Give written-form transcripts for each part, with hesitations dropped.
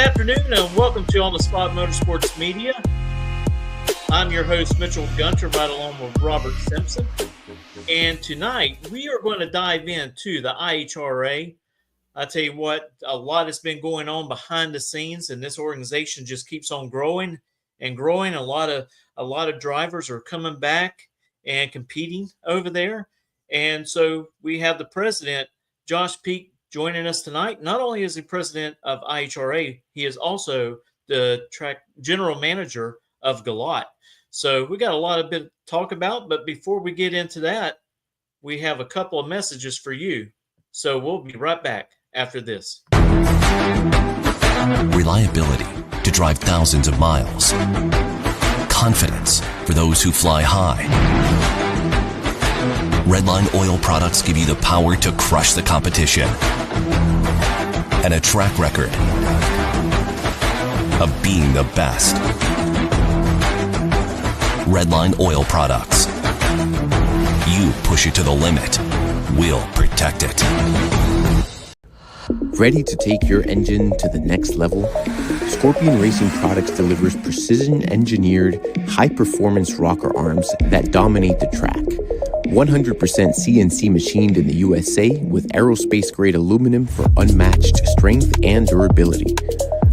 afternoon and welcome to On the Spot Motorsports Media. I'm your host, Mitchell Gunter, right along with Robert Simpson. And tonight we are going to dive into the IHRA. I tell you what, a lot has been going on behind the scenes, and this organization just keeps on growing and growing. A lot of drivers are coming back and competing over there. And so we have the president, Josh Peake, joining us tonight. Not only is he president of IHRA, he is also the track general manager of Galot. So we got a lot of bit to talk about, but before we get into that, we have a couple of messages for you. So we'll be right back after this. Reliability to drive thousands of miles. Confidence for those who fly high. Redline oil products give you the power to crush the competition. And a track record of being the best. Redline oil products. You push it to the limit. We'll protect it. Ready to take your engine to the next level? Scorpion Racing Products delivers precision-engineered, high-performance rocker arms that dominate the track. 100% CNC machined in the USA with aerospace-grade aluminum for unmatched strength and durability.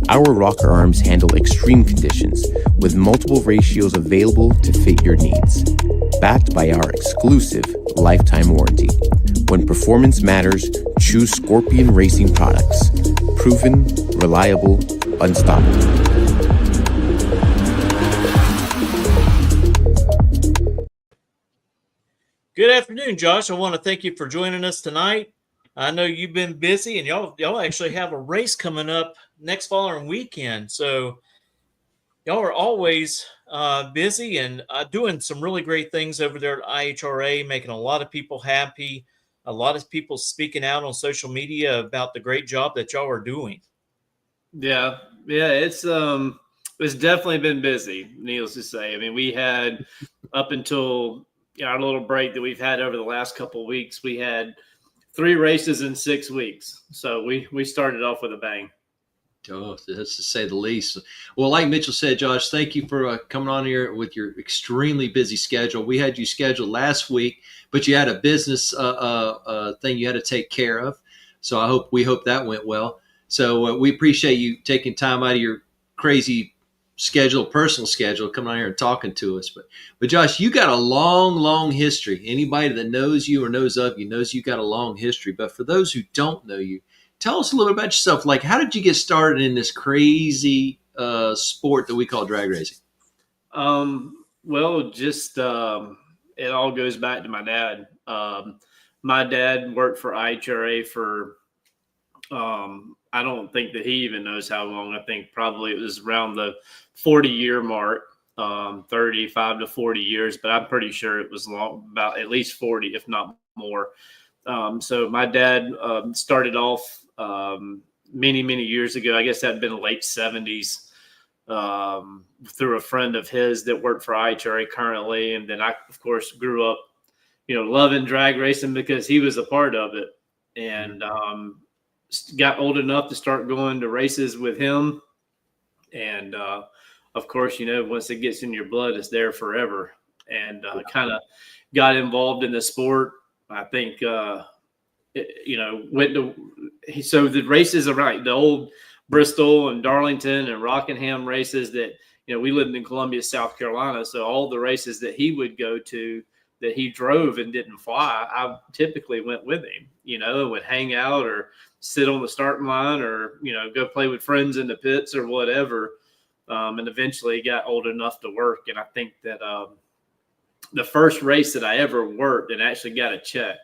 Our rocker arms handle extreme conditions with multiple ratios available to fit your needs. Backed by our exclusive lifetime warranty. When performance matters, choose Scorpion Racing Products. Proven, reliable, unstoppable. Good afternoon, Josh. I want to thank you for joining us tonight. I know you've been busy, and y'all actually have a race coming up next following weekend. So y'all are always busy and doing some really great things over there at IHRA, making a lot of people happy. A lot of people speaking out on social media about the great job that y'all are doing. Yeah, it's definitely been busy, needless to say. I mean, we had up until our little break that we've had over the last couple of weeks, we had 3 races in 6 weeks. So we started off with a bang. Oh, that's to say the least. Well, like Mitchell said, Josh, thank you for coming on here with your extremely busy schedule. We had you scheduled last week, but you had a business thing you had to take care of. So we hope that went well. So we appreciate you taking time out of your crazy personal schedule, coming on here and talking to us. But Josh, you got a long history. Anybody that knows you or knows of you knows you got a long history. But for those who don't know you, tell us a little about yourself. Like, how did you get started in this crazy sport that we call drag racing? Well, just it all goes back to my dad. My dad worked for IHRA for I don't think that he even knows how long. I think probably it was around the 40-year mark, 35 to 40 years, but I'm pretty sure it was long, about at least 40, if not more. So my dad started off many years ago. I guess that had been late 70s through a friend of his that worked for IHRA currently. And then I, of course, grew up, loving drag racing because he was a part of it. And got old enough to start going to races with him. And, of course, once it gets in your blood, it's there forever. And kind of got involved in the sport. I think, so the races around the old Bristol and Darlington and Rockingham races that, we lived in Columbia, South Carolina. So all the races that he would go to that he drove and didn't fly, I typically went with him, and would hang out or sit on the starting line or, go play with friends in the pits or whatever. And eventually got old enough to work. And I think that the first race that I ever worked and actually got a check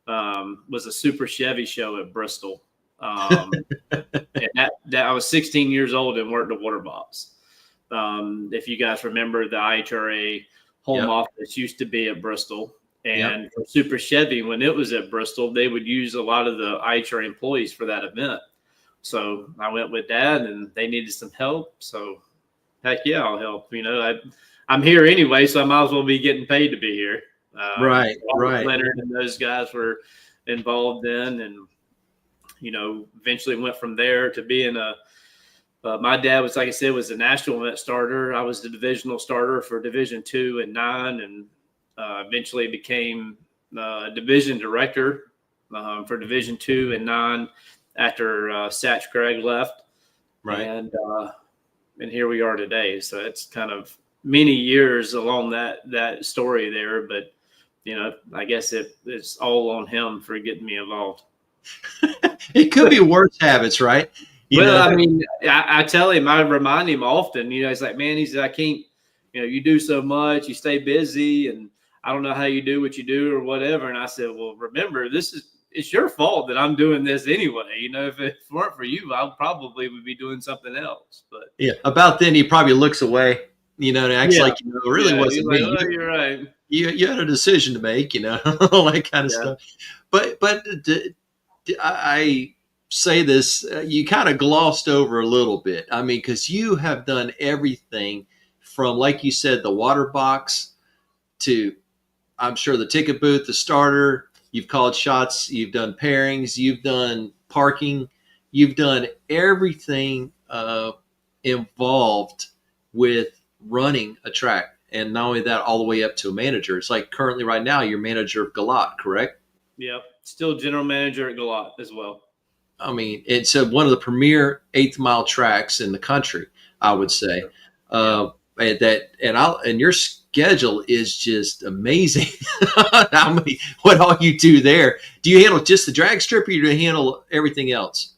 was a Super Chevy show at Bristol. And that I was 16 years old and worked a water box. If you guys remember, the IHRA home office used to be at Bristol. And for Super Chevy, when it was at Bristol, they would use a lot of the IHRA employees for that event. So I went with Dad, and they needed some help. So, heck yeah, I'll help. I'm here anyway, so I might as well be getting paid to be here. Right. Leonard and those guys were involved in, and eventually went from there to being My dad was, like I said, was the national event starter. I was the divisional starter for Division II and 9, and eventually became division director for Division II and 9 after Satch Gregg left. Right. And here we are today. So it's kind of many years along that story there, but I guess it's all on him for getting me involved. It could be worse habits, right? I mean, I tell him, I remind him often, he's like, man, I can't, you do so much, you stay busy, and I don't know how you do what you do or whatever. And I said, well, remember, it's your fault that I'm doing this anyway. If it weren't for you, I probably would be doing something else. But yeah, about then he probably looks away, and acts like, it really wasn't me. Like, oh, you're right. You had a decision to make, all that kind of stuff. But I say this, you kind of glossed over a little bit. I mean, because you have done everything from, like you said, the water box to, I'm sure, the ticket booth, the starter. You've called shots. You've done pairings. You've done parking. You've done everything involved with running a track. And not only that, all the way up to a manager. It's like currently right now, you're manager of Galat, correct? Yep. Still general manager at Galat as well. I mean, it's one of the premier 8th mile tracks in the country, I would say. And your schedule is just amazing. What all you do there? Do you handle just the drag strip, or do you handle everything else?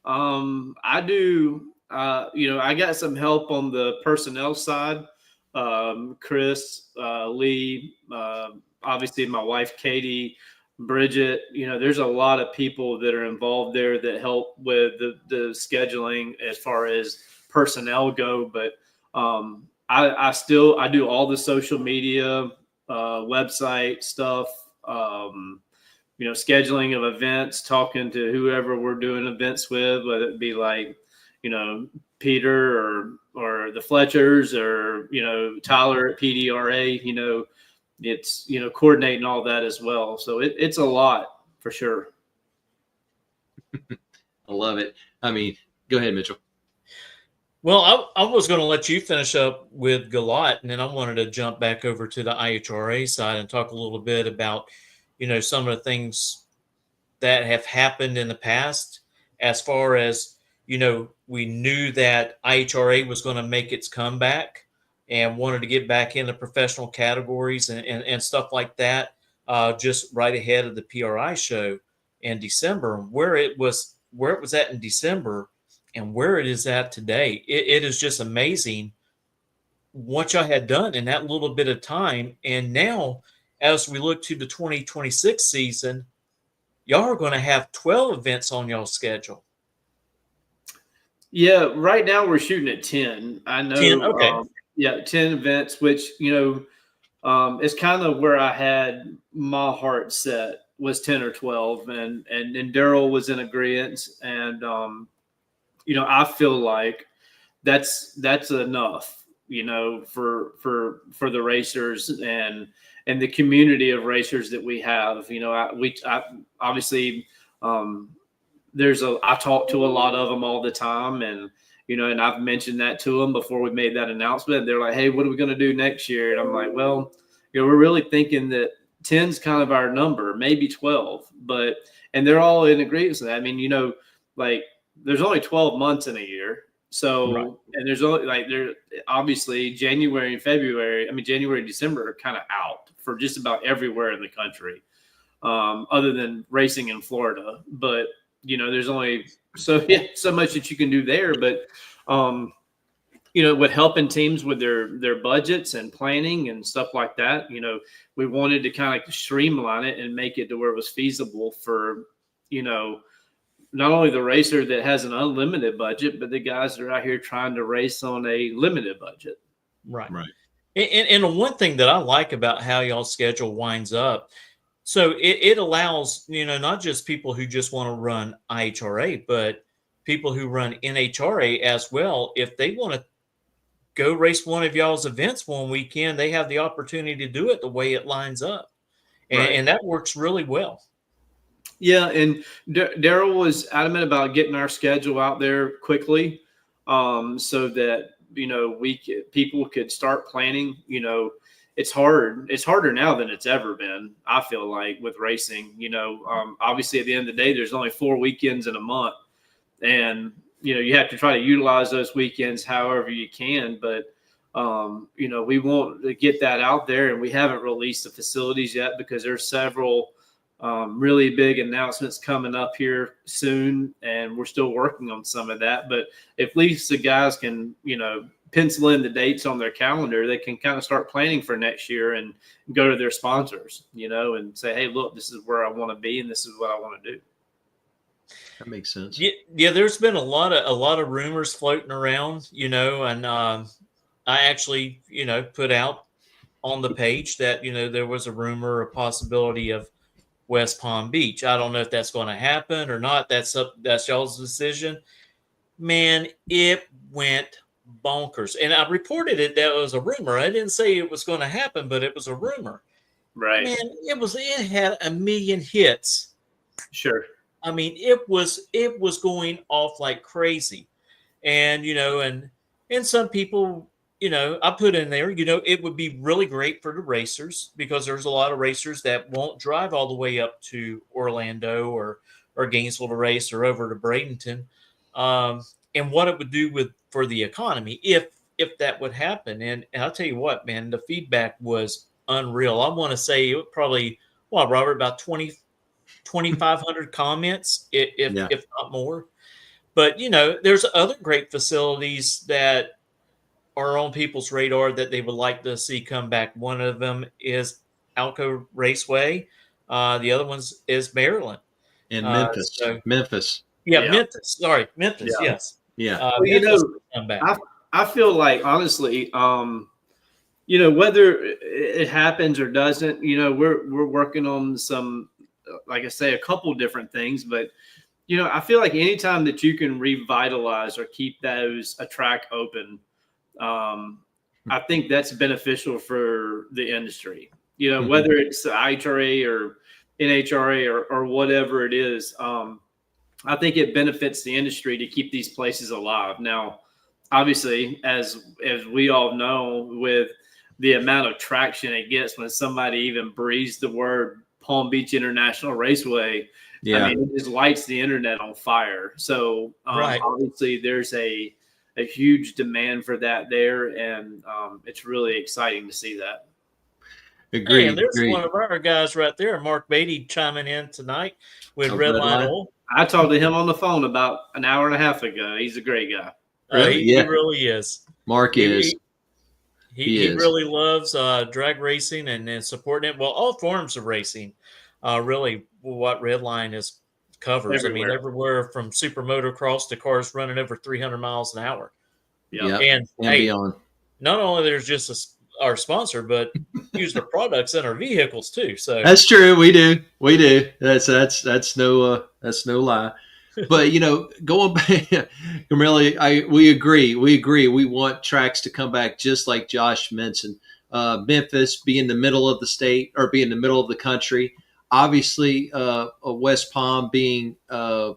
I do. I got some help on the personnel side. Chris, Lee, obviously my wife, Katie, Bridget, there's a lot of people that are involved there that help with the scheduling as far as personnel go. But I do all the social media, website stuff, scheduling of events, talking to whoever we're doing events with, whether it be like, Peter or the Fletchers or, Tyler at PDRA, it's, coordinating all that as well. So it's a lot for sure. I love it. I mean, go ahead, Mitchell. Well, I was going to let you finish up with Galat, and then I wanted to jump back over to the IHRA side and talk a little bit about, some of the things that have happened in the past as far as, we knew that IHRA was going to make its comeback and wanted to get back into professional categories and stuff like that, just right ahead of the PRI show in December. Where it was at in December and where it is at today, it is just amazing what y'all had done in that little bit of time. And now, as we look to the 2026 season, y'all are going to have 12 events on y'all's schedule. Yeah, right now we're shooting at 10. I know. 10, okay. 10 events, which, is kind of where I had my heart set, was 10 or 12. And Daryl was in agreement. And, I feel like that's enough, for the racers and the community of racers that we have. I obviously, I talk to a lot of them all the time, and and I've mentioned that to them before we made that announcement. They're like, hey, what are we going to do next year? And I'm like, well, we're really thinking that 10's kind of our number, maybe 12, and they're all in agreement with that. I mean, like there's only 12 months in a year. So, right. And there's only obviously January and December are kind of out for just about everywhere in the country, other than racing in Florida. But, there's only so much that you can do there. But, with helping teams with their budgets and planning and stuff like that, we wanted to kind of streamline it and make it to where it was feasible for, not only the racer that has an unlimited budget, but the guys that are out here trying to race on a limited budget. Right. And one thing that I like about how y'all's schedule winds up, so it allows, not just people who just want to run IHRA, but people who run NHRA as well. If they want to go race one of y'all's events one weekend, they have the opportunity to do it the way it lines up. And that works really well. Yeah, and Daryl was adamant about getting our schedule out there quickly. so that, people could start planning. It's hard. It's harder now than it's ever been, I feel like, with racing. Obviously at the end of the day, there's only 4 weekends in a month, and you have to try to utilize those weekends however you can. But we want to get that out there, and we haven't released the facilities yet because there's several really big announcements coming up here soon, and we're still working on some of that. But at least the guys can, pencil in the dates on their calendar, they can kind of start planning for next year and go to their sponsors, and say, hey, look, this is where I want to be, and this is what I want to do. That makes sense. Yeah. There's been a lot of rumors floating around, and I actually, put out on the page that, there was a rumor, a possibility of West Palm Beach. I don't know if that's going to happen or not. That's y'all's decision. Man, it went bonkers. And I reported it that it was a rumor. I didn't say it was going to happen, but it was a rumor. Right. Man, it had 1 million hits. Sure. I mean, it was going off like crazy. And, and some people, I put in there, it would be really great for the racers, because there's a lot of racers that won't drive all the way up to Orlando or Gainesville to race, or over to Bradenton. And what it would do for the economy if that would happen. And I'll tell you what, man, the feedback was unreal. I want to say it would probably, Robert, about 2,500 comments, if not more. But, there's other great facilities that are on people's radar that they would like to see come back. One of them is Alco Raceway. The other one is Maryland. And Memphis. Memphis. Yeah, yeah. Memphis. Sorry, Memphis, yeah. Yes. Yeah. Come back. I feel like, honestly, whether it happens or doesn't, we're working on some, like I say, a couple different things. But, I feel like anytime that you can revitalize or keep a track open, I think that's beneficial for the industry. Whether it's IHRA or NHRA or whatever it is, I think it benefits the industry to keep these places alive. Now, obviously, as we all know, with the amount of traction it gets when somebody even breathes the word Palm Beach International Raceway, I mean, it just lights the internet on fire. So obviously there's a huge demand for that there, and it's really exciting to see that. Agreed. Hey, and there's one of our guys right there, Mark Beatty, chiming in tonight with Redline Oil. I talked to him on the phone about an hour and a half ago. He's a great guy. He really is. Mark is. He really loves drag racing and supporting it. Well, all forms of racing, really, what Redline covers. Everywhere. I mean, everywhere from super motocross to cars running over 300 miles an hour. Yeah, and beyond. Not only there's just our sponsor, but use their products in our vehicles too. So that's true. We do. That's no lie. But going back, Camille, we agree. We want tracks to come back, just like Josh mentioned. Memphis be in the middle of the state, or be in the middle of the country. Obviously, West Palm being at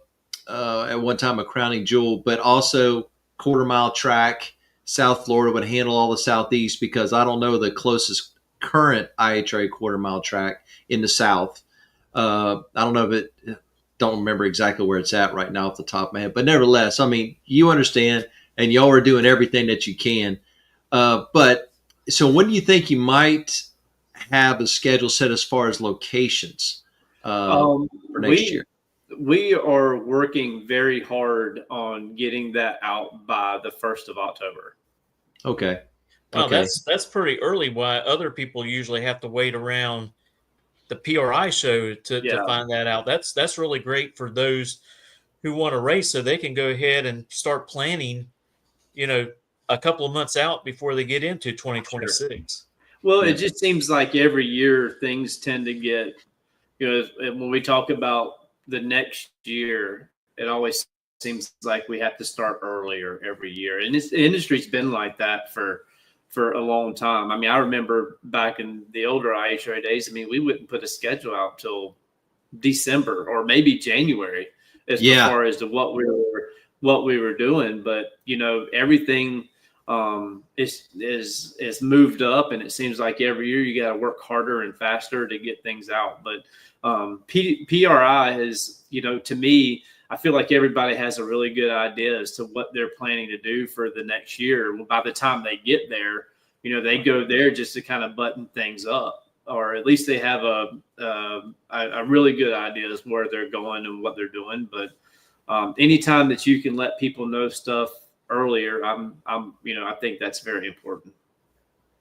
one time a crowning jewel, but also quarter-mile track. South Florida would handle all the Southeast, because I don't know the closest current IHRA quarter-mile track in the South. I don't know if it. Don't remember exactly where it's at right now off the top of my head, but nevertheless, I mean, you understand, and y'all are doing everything that you can. But so when do you think you might have a schedule set as far as locations for next year? We are working very hard on getting that out by the 1st of October. Okay. Wow, that's pretty early. Why other people usually have to wait around the PRI show to find that out. That's really great for those who want to race, so they can go ahead and start planning, a couple of months out before they get into 2026. Sure. Well, it just seems like every year things tend to get, when we talk about the next year, it always seems like we have to start earlier every year. And the industry's been like that for a long time. I mean, I remember back in the older IHRA days, I mean, we wouldn't put a schedule out till December or maybe January as far as to what we what we were doing. But everything is moved up, and it seems like every year you got to work harder and faster to get things out. But PRI has, to me, I feel like everybody has a really good idea as to what they're planning to do for the next year. By the time they get there, they go there just to kind of button things up, or at least they have a really good idea as where they're going and what they're doing. But anytime that you can let people know stuff earlier, I think that's very important.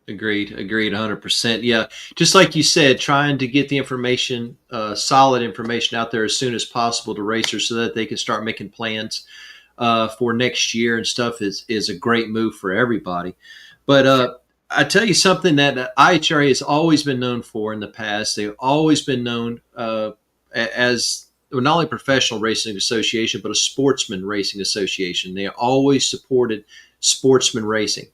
Agreed 100%. Yeah. Just like you said, trying to get the information, solid information out there as soon as possible to racers so that they can start making plans for next year and stuff is a great move for everybody. But I tell you something that IHRA has always been known for in the past. They've always been known as not only a professional racing association, but a sportsman racing association. They always supported sportsman racing.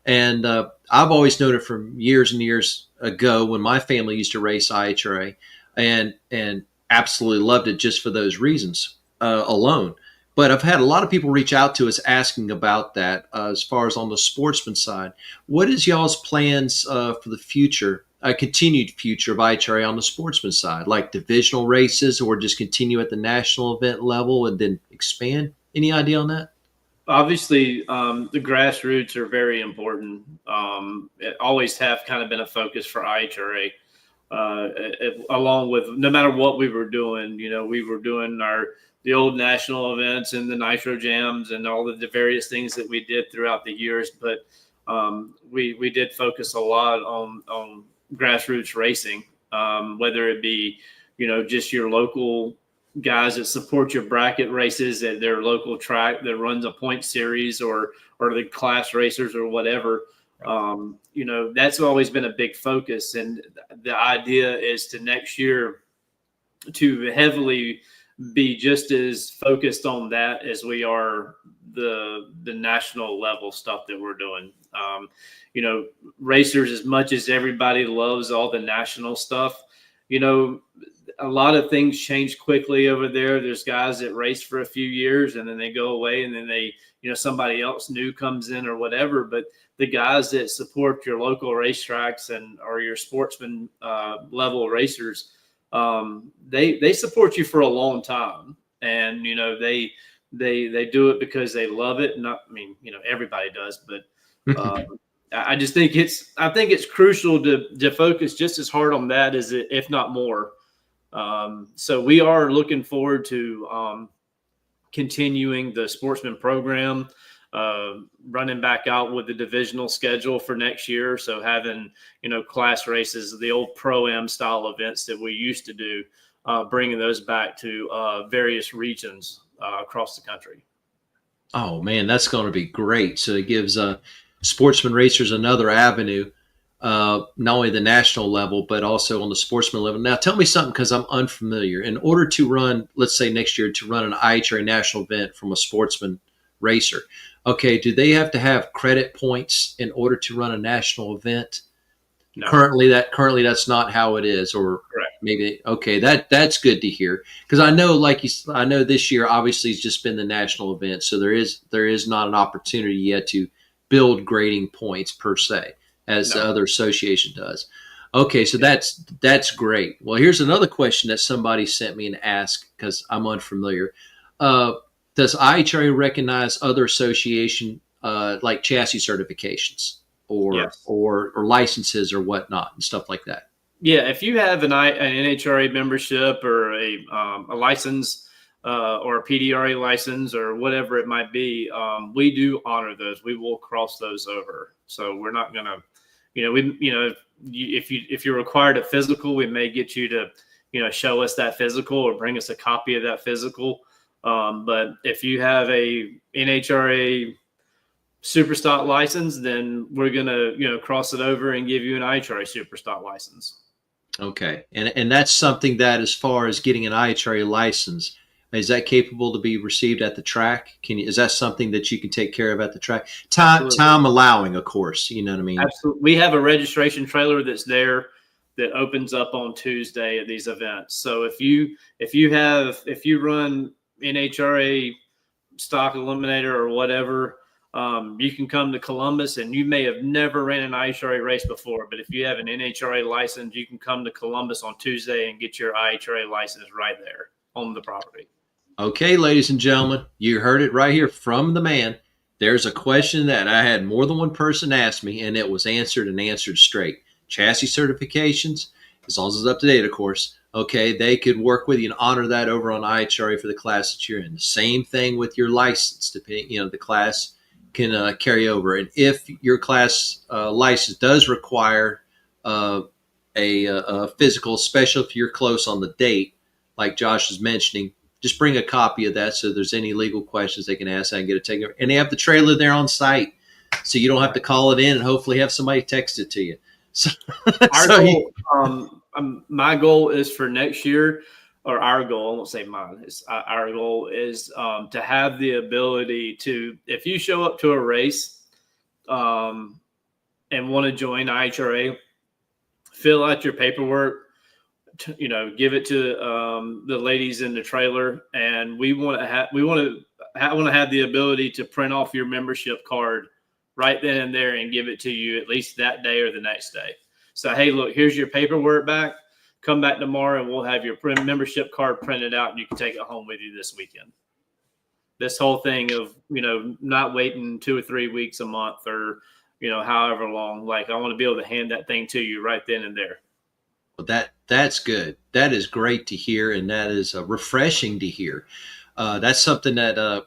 And I've always known it from years and years ago when my family used to race IHRA and absolutely loved it just for those reasons alone. But I've had a lot of people reach out to us asking about that as far as on the sportsman side. What is y'all's plans for the future, continued future of IHRA on the sportsman side, like divisional races or just continue at the national event level and then expand? Any idea on that? Obviously, the grassroots are very important. It always have kind of been a focus for IHRA, along with no matter what we were doing. We were doing the old national events and the nitro jams and all of the various things that we did throughout the years. But we did focus a lot on grassroots racing, whether it be just your local guys that support your bracket races at their local track that runs a point series or the class racers or whatever. That's always been a big focus. And the idea is to next year to heavily be just as focused on that as we are the national level stuff that we're doing. Racers, as much as everybody loves all the national stuff, a lot of things change quickly over there. There's guys that race for a few years and then they go away and then they, somebody else new comes in or whatever. But the guys that support your local racetracks or your sportsman level racers, they support you for a long time. And, they do it because they love it. Everybody does, but I just think it's crucial to focus just as hard on that as if not more. So we are looking forward to continuing the sportsman program, running back out with the divisional schedule for next year. So having, class races, the old Pro-Am style events that we used to do, bringing those back to various regions across the country. Oh, man, that's going to be great. So it gives sportsman racers another avenue. Not only the national level, but also on the sportsman level. Now, tell me something, because I'm unfamiliar. In order to run, let's say next year, to run an IHRA national event from a sportsman racer, okay, do they have to have credit points in order to run a national event? No. Currently, that's not how it is, or correct. Maybe okay. That's good to hear, because I know, I know this year obviously it's just been the national event, so there is not an opportunity yet to build grading points per se, as the other association does. Okay, so that's great. Well, here's another question that somebody sent me and asked, because I'm unfamiliar. Does IHRA recognize other association like chassis certifications or licenses or whatnot and stuff like that? Yeah, if you have an NHRA membership or a license or a PDRA license or whatever it might be, we do honor those. We will cross those over. So we're not going to, if you're required a physical, we may get you to, show us that physical or bring us a copy of that physical. But if you have a NHRA Superstock license, then we're going to, cross it over and give you an IHRA Superstock license. Okay. And that's something that, as far as getting an IHRA license, is that capable to be received at the track? Is that something that you can take care of at the track? Time allowing, of course, you know what I mean? Absolutely. We have a registration trailer that's there that opens up on Tuesday at these events. So if you run NHRA stock eliminator or whatever, you can come to Columbus, and you may have never ran an IHRA race before, but if you have an NHRA license, you can come to Columbus on Tuesday and get your IHRA license right there on the property. Okay, ladies and gentlemen, you heard it right here from the man. There's a question that I had more than one person ask me, and it was answered straight. Chassis certifications, as long as it's up to date, of course. Okay, they could work with you and honor that over on IHRA for the class that you're in. The same thing with your license, depending, the class can carry over. And if your class license does require a physical, especially if you're close on the date, like Josh is mentioning, just bring a copy of that so if there's any legal questions they can ask and get it taken over. And they have the trailer there on site, so you don't have to call it in and hopefully have somebody text it to you. So, my goal is for next year, or our goal, I won't say mine, our goal is to have the ability to, if you show up to a race and want to join IHRA, fill out your paperwork, give it to the ladies in the trailer, and we want to have the ability to print off your membership card right then and there and give it to you at least that day or the next day. So, hey, look, here's your paperwork back. Come back tomorrow and we'll have your membership card printed out and you can take it home with you this weekend. This whole thing of, not waiting 2 or 3 weeks, a month, or, however long, like I want to be able to hand that thing to you right then and there. Well, that's good. That is great to hear, and that is refreshing to hear. That's something that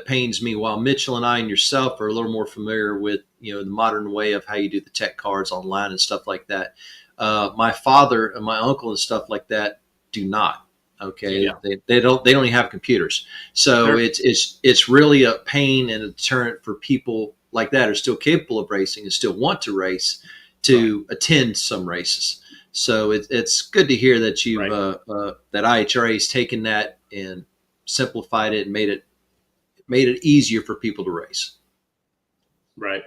pains me. While Mitchell and I and yourself are a little more familiar with the modern way of how you do the tech cards online and stuff like that, my father and my uncle and stuff like that do not. Okay, yeah. They don't even have computers, so sure. It's really a pain and a deterrent for people like that who are still capable of racing and still want to race to attend some races. So it's good to hear that you that IHRA has taken that and simplified it and made it easier for people to race. Right.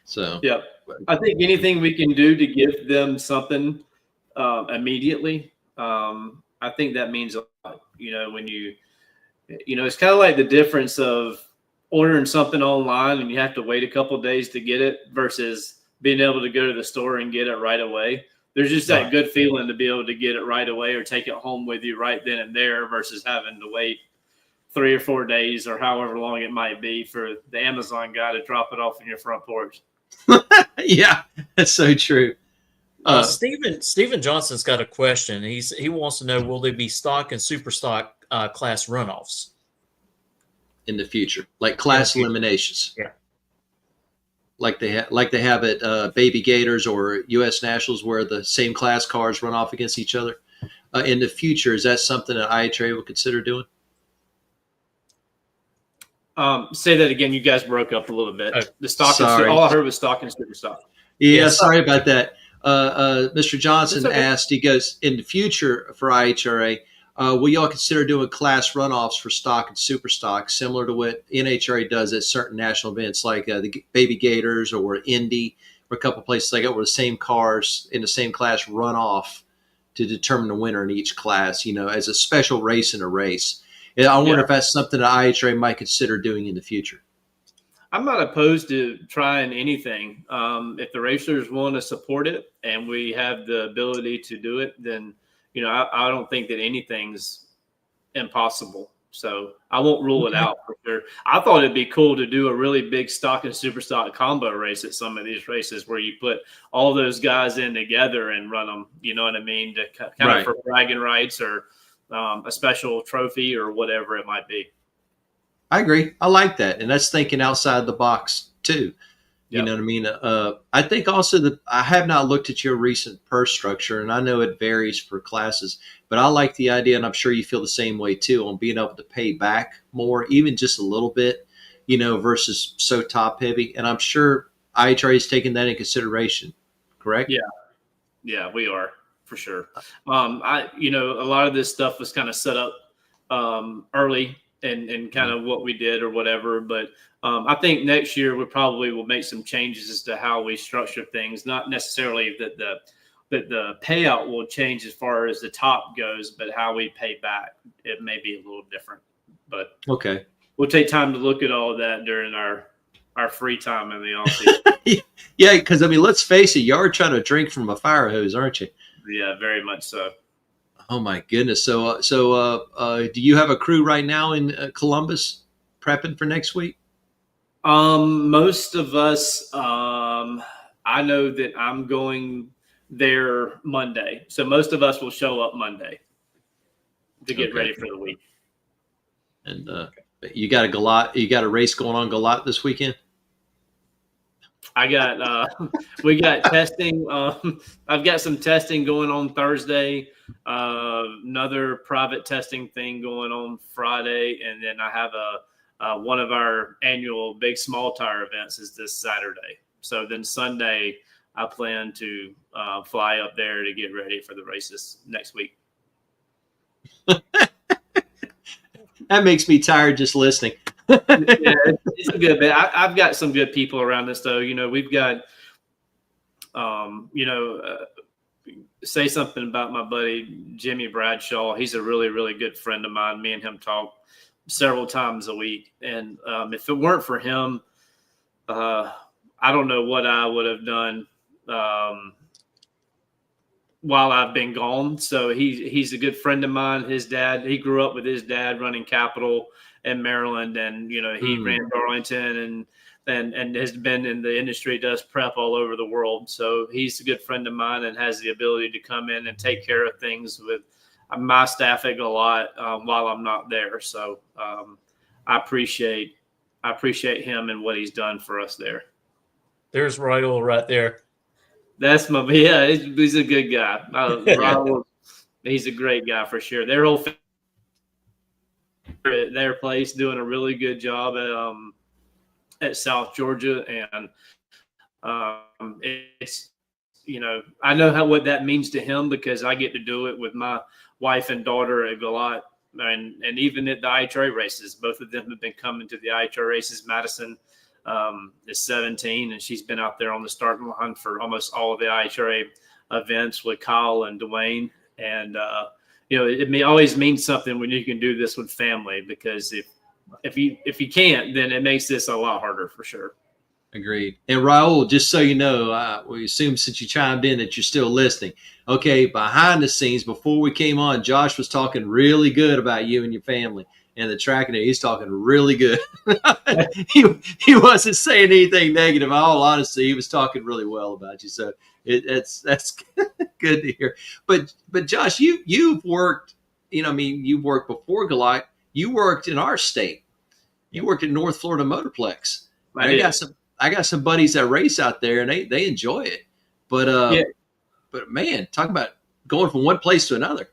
So yeah, I think anything we can do to give them something immediately, I think that means a lot. When it's kind of like the difference of ordering something online and you have to wait a couple of days to get it versus being able to go to the store and get it right away. There's just that good feeling to be able to get it right away or take it home with you right then and there versus having to wait 3 or 4 days or however long it might be for the Amazon guy to drop it off in your front porch. Yeah, that's so true. Steven Johnson's got a question. He wants to know, will there be stock and super stock class runoffs in the future, like class eliminations? Yeah. Like they have at Baby Gators or U.S. Nationals, where the same class cars run off against each other. In the future, is that something that IHRA will consider doing? Say that again. You guys broke up a little bit. The stock. All I heard was stock and super stock. Yeah, sorry about that. Mr. Johnson asked. He goes, in the future for IHRA, will y'all consider doing class runoffs for stock and super stock, similar to what NHRA does at certain national events like the Baby Gators or Indy, or a couple places like that, where the same cars in the same class run off to determine the winner in each class, as a special race in a race. And I wonder if that's something that IHRA might consider doing in the future. I'm not opposed to trying anything. If the racers want to support it and we have the ability to do it, then I don't think that anything's impossible. So I won't rule it out for sure. I thought it'd be cool to do a really big stock and super stock combo race at some of these races where you put all those guys in together and run them, you know what I mean? To kind of for bragging rights or a special trophy or whatever it might be. I agree. I like that. And that's thinking outside the box too. You know what I mean? I think also that I have not looked at your recent purse structure, and I know it varies for classes, but I like the idea, and I'm sure you feel the same way too, on being able to pay back more, even just a little bit, versus so top heavy. And I'm sure IHRA is taking that in consideration, correct? Yeah, we are for sure. A lot of this stuff was kind of set up early and kind of what we did or whatever, but I think next year we probably will make some changes as to how we structure things. Not necessarily that the payout will change as far as the top goes, but how we pay back, it may be a little different. But okay, we'll take time to look at all of that during our free time in the offseason. Yeah, because I mean, let's face it, you are trying to drink from a fire hose, aren't you? Yeah, very much so. Oh my goodness! So do you have a crew right now in Columbus prepping for next week? Most of us, I know that I'm going there Monday, so most of us will show up Monday to get ready for the week. And you got a race going on Galat this weekend? We got testing. I've got some testing going on Thursday, another private testing thing going on Friday, and then I have one of our annual big small tire events is this Saturday. So then Sunday, I plan to fly up there to get ready for the races next week. That makes me tired just listening. Yeah, it's a good bit. I've got some good people around us, though. We've got, say something about my buddy Jimmy Bradshaw. He's a really, really good friend of mine. Me and him talk several times a week. And if it weren't for him, I don't know what I would have done while I've been gone. So he's a good friend of mine. His dad, he grew up with his dad running Capital in Maryland, and he ran Darlington and has been in the industry, does prep all over the world. So he's a good friend of mine and has the ability to come in and take care of things with my staffing a lot while I'm not there. So I appreciate him and what he's done for us there. There's Raul right there. That's he's a good guy. Raul, he's a great guy for sure. Their whole at their place doing a really good job at South Georgia, and it's I know what that means to him because I get to do it with my wife and daughter at Galat, and even at the IHRA races. Both of them have been coming to the IHRA races. Madison is 17, and she's been out there on the starting line for almost all of the IHRA events with Kyle and Dwayne. And it always means something when you can do this with family, because if you can't, then it makes this a lot harder for sure. Agreed. And Raul, just so you know, we assume since you chimed in that you're still listening. Okay, behind the scenes, before we came on, Josh was talking really good about you and your family and the tracking. He's talking really good. he wasn't saying anything negative. In all honesty, he was talking really well about you. So that's good to hear. But Josh, you've worked. You've worked before Galat. You worked in our state. You worked at North Florida Motorplex. I got some buddies that race out there, and they enjoy it. But man, talk about going from one place to another.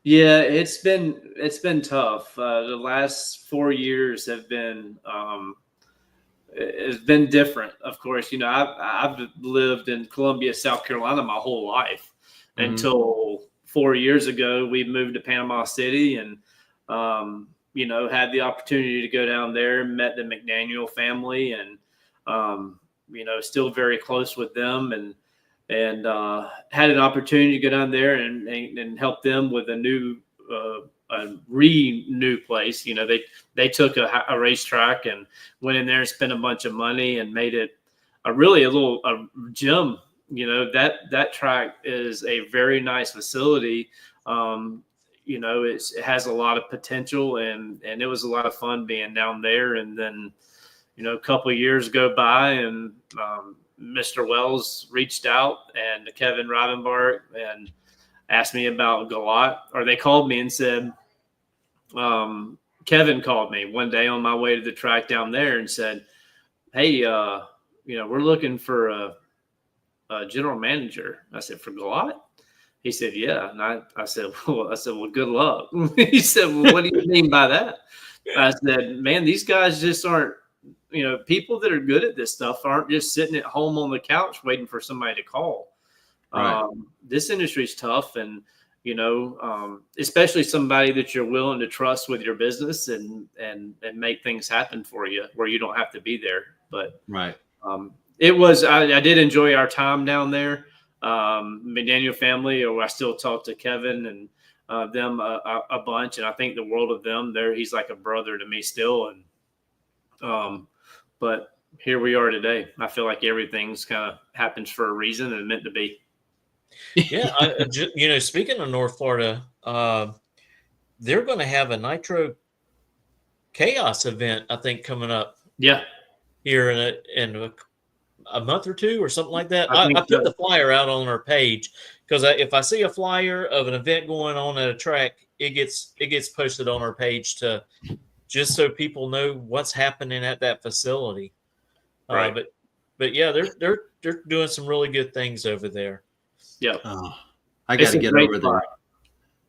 Yeah, it's been tough. The last 4 years have been it's been different. Of course, I've lived in Columbia, South Carolina my whole life until 4 years ago. We moved to Panama City, and had the opportunity to go down there, met the McDaniel family, and still very close with them, and had an opportunity to go down there and help them with a new place. They took a racetrack and went in there and spent a bunch of money and made it a gym. That track is a very nice facility. It has a lot of potential, and it was a lot of fun being down there. And then a couple of years go by, and Mr. Wells reached out, and Kevin Rivenbark, and asked me about Galat, or they called me and said, Kevin called me one day on my way to the track down there and said, hey, we're looking for a general manager. I said, for Galat? He said, yeah. And I said, well, good luck. He said, well, what do you mean by that? I said, man, these guys just aren't, people that are good at this stuff aren't just sitting at home on the couch waiting for somebody to call. Right. This industry is tough, and especially somebody that you're willing to trust with your business and make things happen for you where you don't have to be there. But right, I did enjoy our time down there. McDaniel family, or I still talk to Kevin and them a bunch, and I think the world of them. He's like a brother to me still, and But here we are today. I feel like everything's kind of happens for a reason and meant to be. Yeah, speaking of North Florida, they're going to have a Nitro Chaos event, I think, coming up Yeah, here in a month or two or something like that. I think I put the flyer out on our page because if I see a flyer of an event going on at a track, it gets posted on our page just so people know what's happening at that facility. Right. But yeah, they're doing some really good things over there. Yeah. I got to get over there.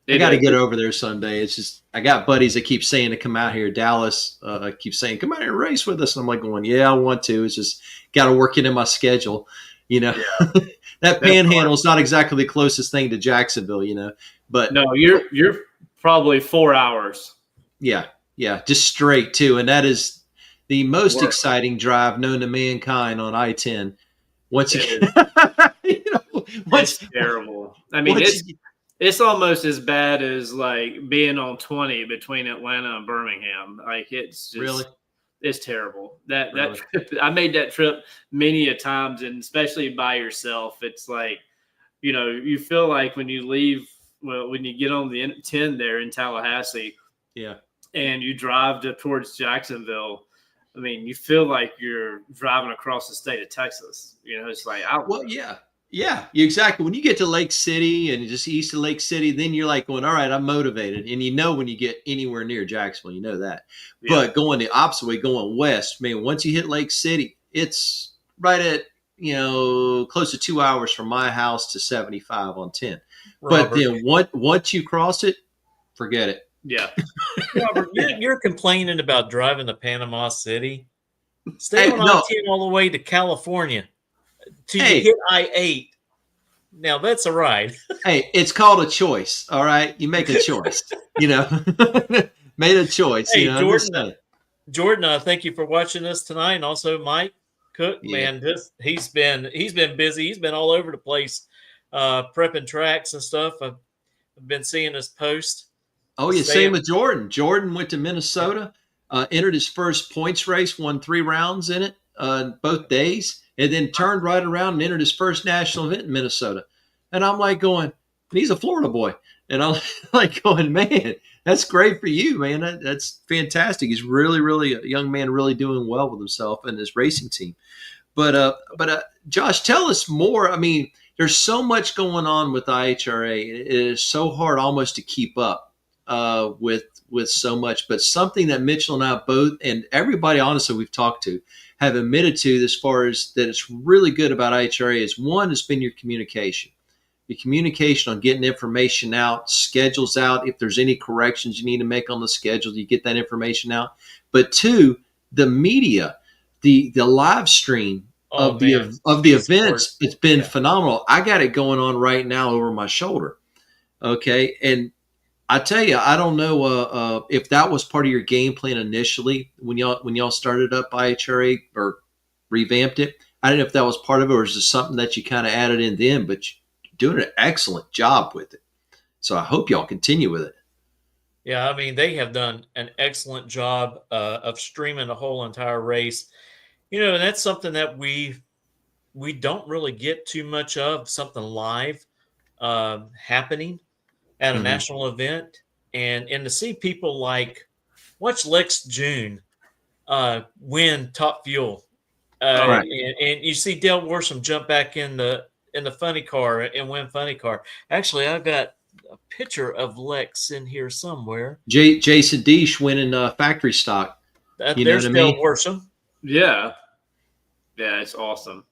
I got to get over there someday. It's just I got buddies that keep saying to come out here. Dallas keeps saying, "Come out here and race with us." And I'm like going, "Yeah, I want to." It's just got to work it in my schedule. That Panhandle is not exactly the closest thing to Jacksonville, But no, you're probably 4 hours. Yeah, just straight too, and that is the most exciting drive known to mankind on I-10. Once you, it's terrible. I mean, it's almost as bad as like being on 20 between Atlanta and Birmingham. Like it's just it's terrible. That trip, I made that trip many a times, and especially by yourself. It's like, you feel like when you leave, when you get on the 10 there in Tallahassee, and you drive towards Jacksonville. I mean, you feel like you're driving across the state of Texas. It's like Yeah, exactly. When you get to Lake City and just east of Lake City, then you're like going, all right, I'm motivated. And when you get anywhere near Jacksonville, you know that. Yeah. But going the opposite way, going west, man, once you hit Lake City, it's right at, close to 2 hours from my house to 75 on 10. Robert. But then once you cross it, forget it. Yeah. Robert, you're complaining about driving to Panama City. Stay on I-10 all the way to California. Till you hit I-8. Now that's a ride. Hey, it's called a choice. All right, you make a choice. Made a choice. Hey, Jordan, thank you for watching us tonight, and also Mike Cook. Yeah. Man, he's been busy. He's been all over the place, prepping tracks and stuff. I've been seeing his post. Oh yeah, same with Jordan. Jordan went to Minnesota, entered his first points race, won 3 rounds in it both days. And then turned right around and entered his first national event in Minnesota. And I'm like going, he's a Florida boy. And I'm like going, man, that's great for you, man. That's fantastic. He's really, really a young man, really doing well with himself and his racing team. But Josh, tell us more. I mean, there's so much going on with IHRA. It is so hard almost to keep up with so much. But something that Mitchell and I both, and everybody honestly we've talked to, have admitted to as far as that it's really good about IHRA is one, it's been your communication. Your communication on getting information out, schedules out. If there's any corrections you need to make on the schedule, you get that information out. But 2, the media, the live stream of the events, it's been phenomenal. I got it going on right now over my shoulder. Okay. And I tell you, I don't know if that was part of your game plan initially when y'all started up IHRA or revamped it. I don't know if that was part of it or is it something that you kind of added in then, but you're doing an excellent job with it. So I hope y'all continue with it. Yeah, I mean, they have done an excellent job of streaming the whole entire race. And that's something that we don't really get too much of, something live happening at a national event, and to see people like watch Lex June win Top Fuel, and you see Dale Worsham jump back in the funny car and win funny car. Actually, I've got a picture of Lex in here somewhere. Jason Deesh winning factory stock. There's Dale Worsham. Yeah, it's awesome.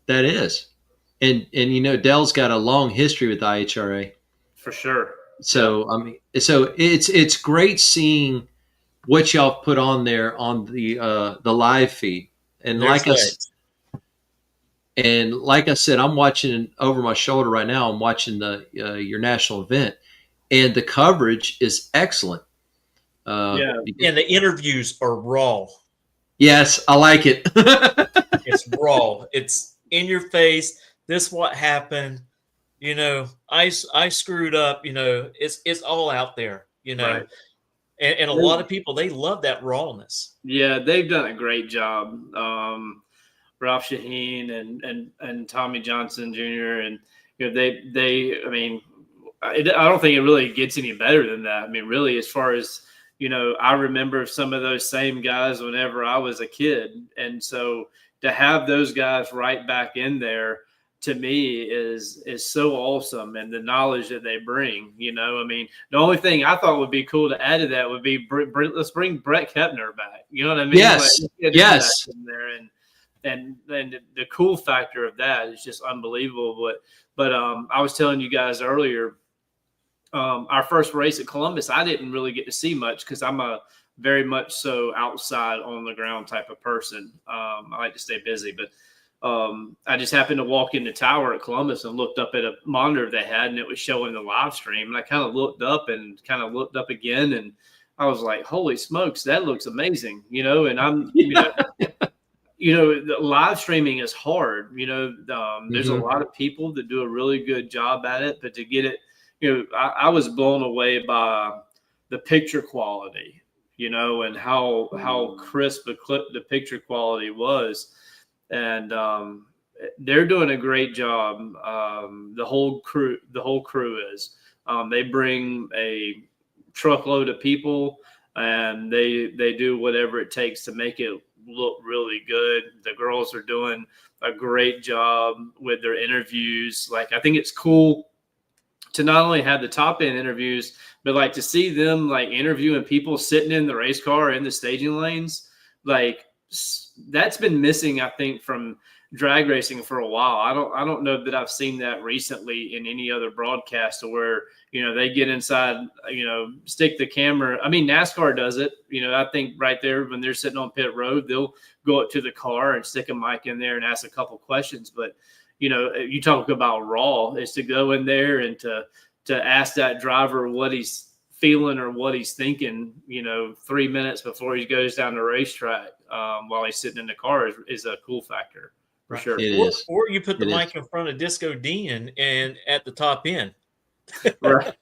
That is, and Dale's got a long history with IHRA. For sure. So I mean, it's great seeing what y'all put on there on the live feed, and like I said, I'm watching over my shoulder right now. I'm watching your national event, and the coverage is excellent. And the interviews are raw. Yes, I like it. It's raw. It's in your face. This what happened. I screwed up, it's all out there, Right. And a lot of people, they love that rawness. Yeah, they've done a great job. Ralph Shaheen and Tommy Johnson Jr. and I mean, I don't think it really gets any better than that. I mean, really, as far as I remember some of those same guys whenever I was a kid, and so to have those guys right back in there, to me is so awesome, and the knowledge that they bring. I mean, the only thing I thought would be cool to add to that would be let's bring Brett Kepner back. You know what I mean? Yes, yes. In there, and the cool factor of that is just unbelievable. But I was telling you guys earlier, our first race at Columbus, I didn't really get to see much because I'm a very much so outside on the ground type of person. I like to stay busy, but I just happened to walk in the tower at Columbus and looked up at a monitor they had, and it was showing the live stream. And I kind of looked up and kind of looked up again, and I was like, "Holy smokes, that looks amazing!" And I'm, the live streaming is hard. There's a lot of people that do a really good job at it, but to get it, I was blown away by the picture quality, and how crisp the picture quality was. And they're doing a great job. The whole crew is. They bring a truckload of people, and they do whatever it takes to make it look really good. The girls are doing a great job with their interviews. Like, I think it's cool to not only have the top end interviews, but like to see them like interviewing people sitting in the race car in the staging lanes. Like, that's been missing, I think, from drag racing for a while. I don't know that I've seen that recently in any other broadcast, where they get inside, stick the camera. I mean, NASCAR does it. I think right there when they're sitting on pit road, they'll go up to the car and stick a mic in there and ask a couple questions. But you talk about raw, is to go in there and to ask that driver what he's feeling or what he's thinking, 3 minutes before he goes down the racetrack, while he's sitting in the car is a cool factor for sure. It is. Or you put the mic in front of Disco Dean and at the top end. Right.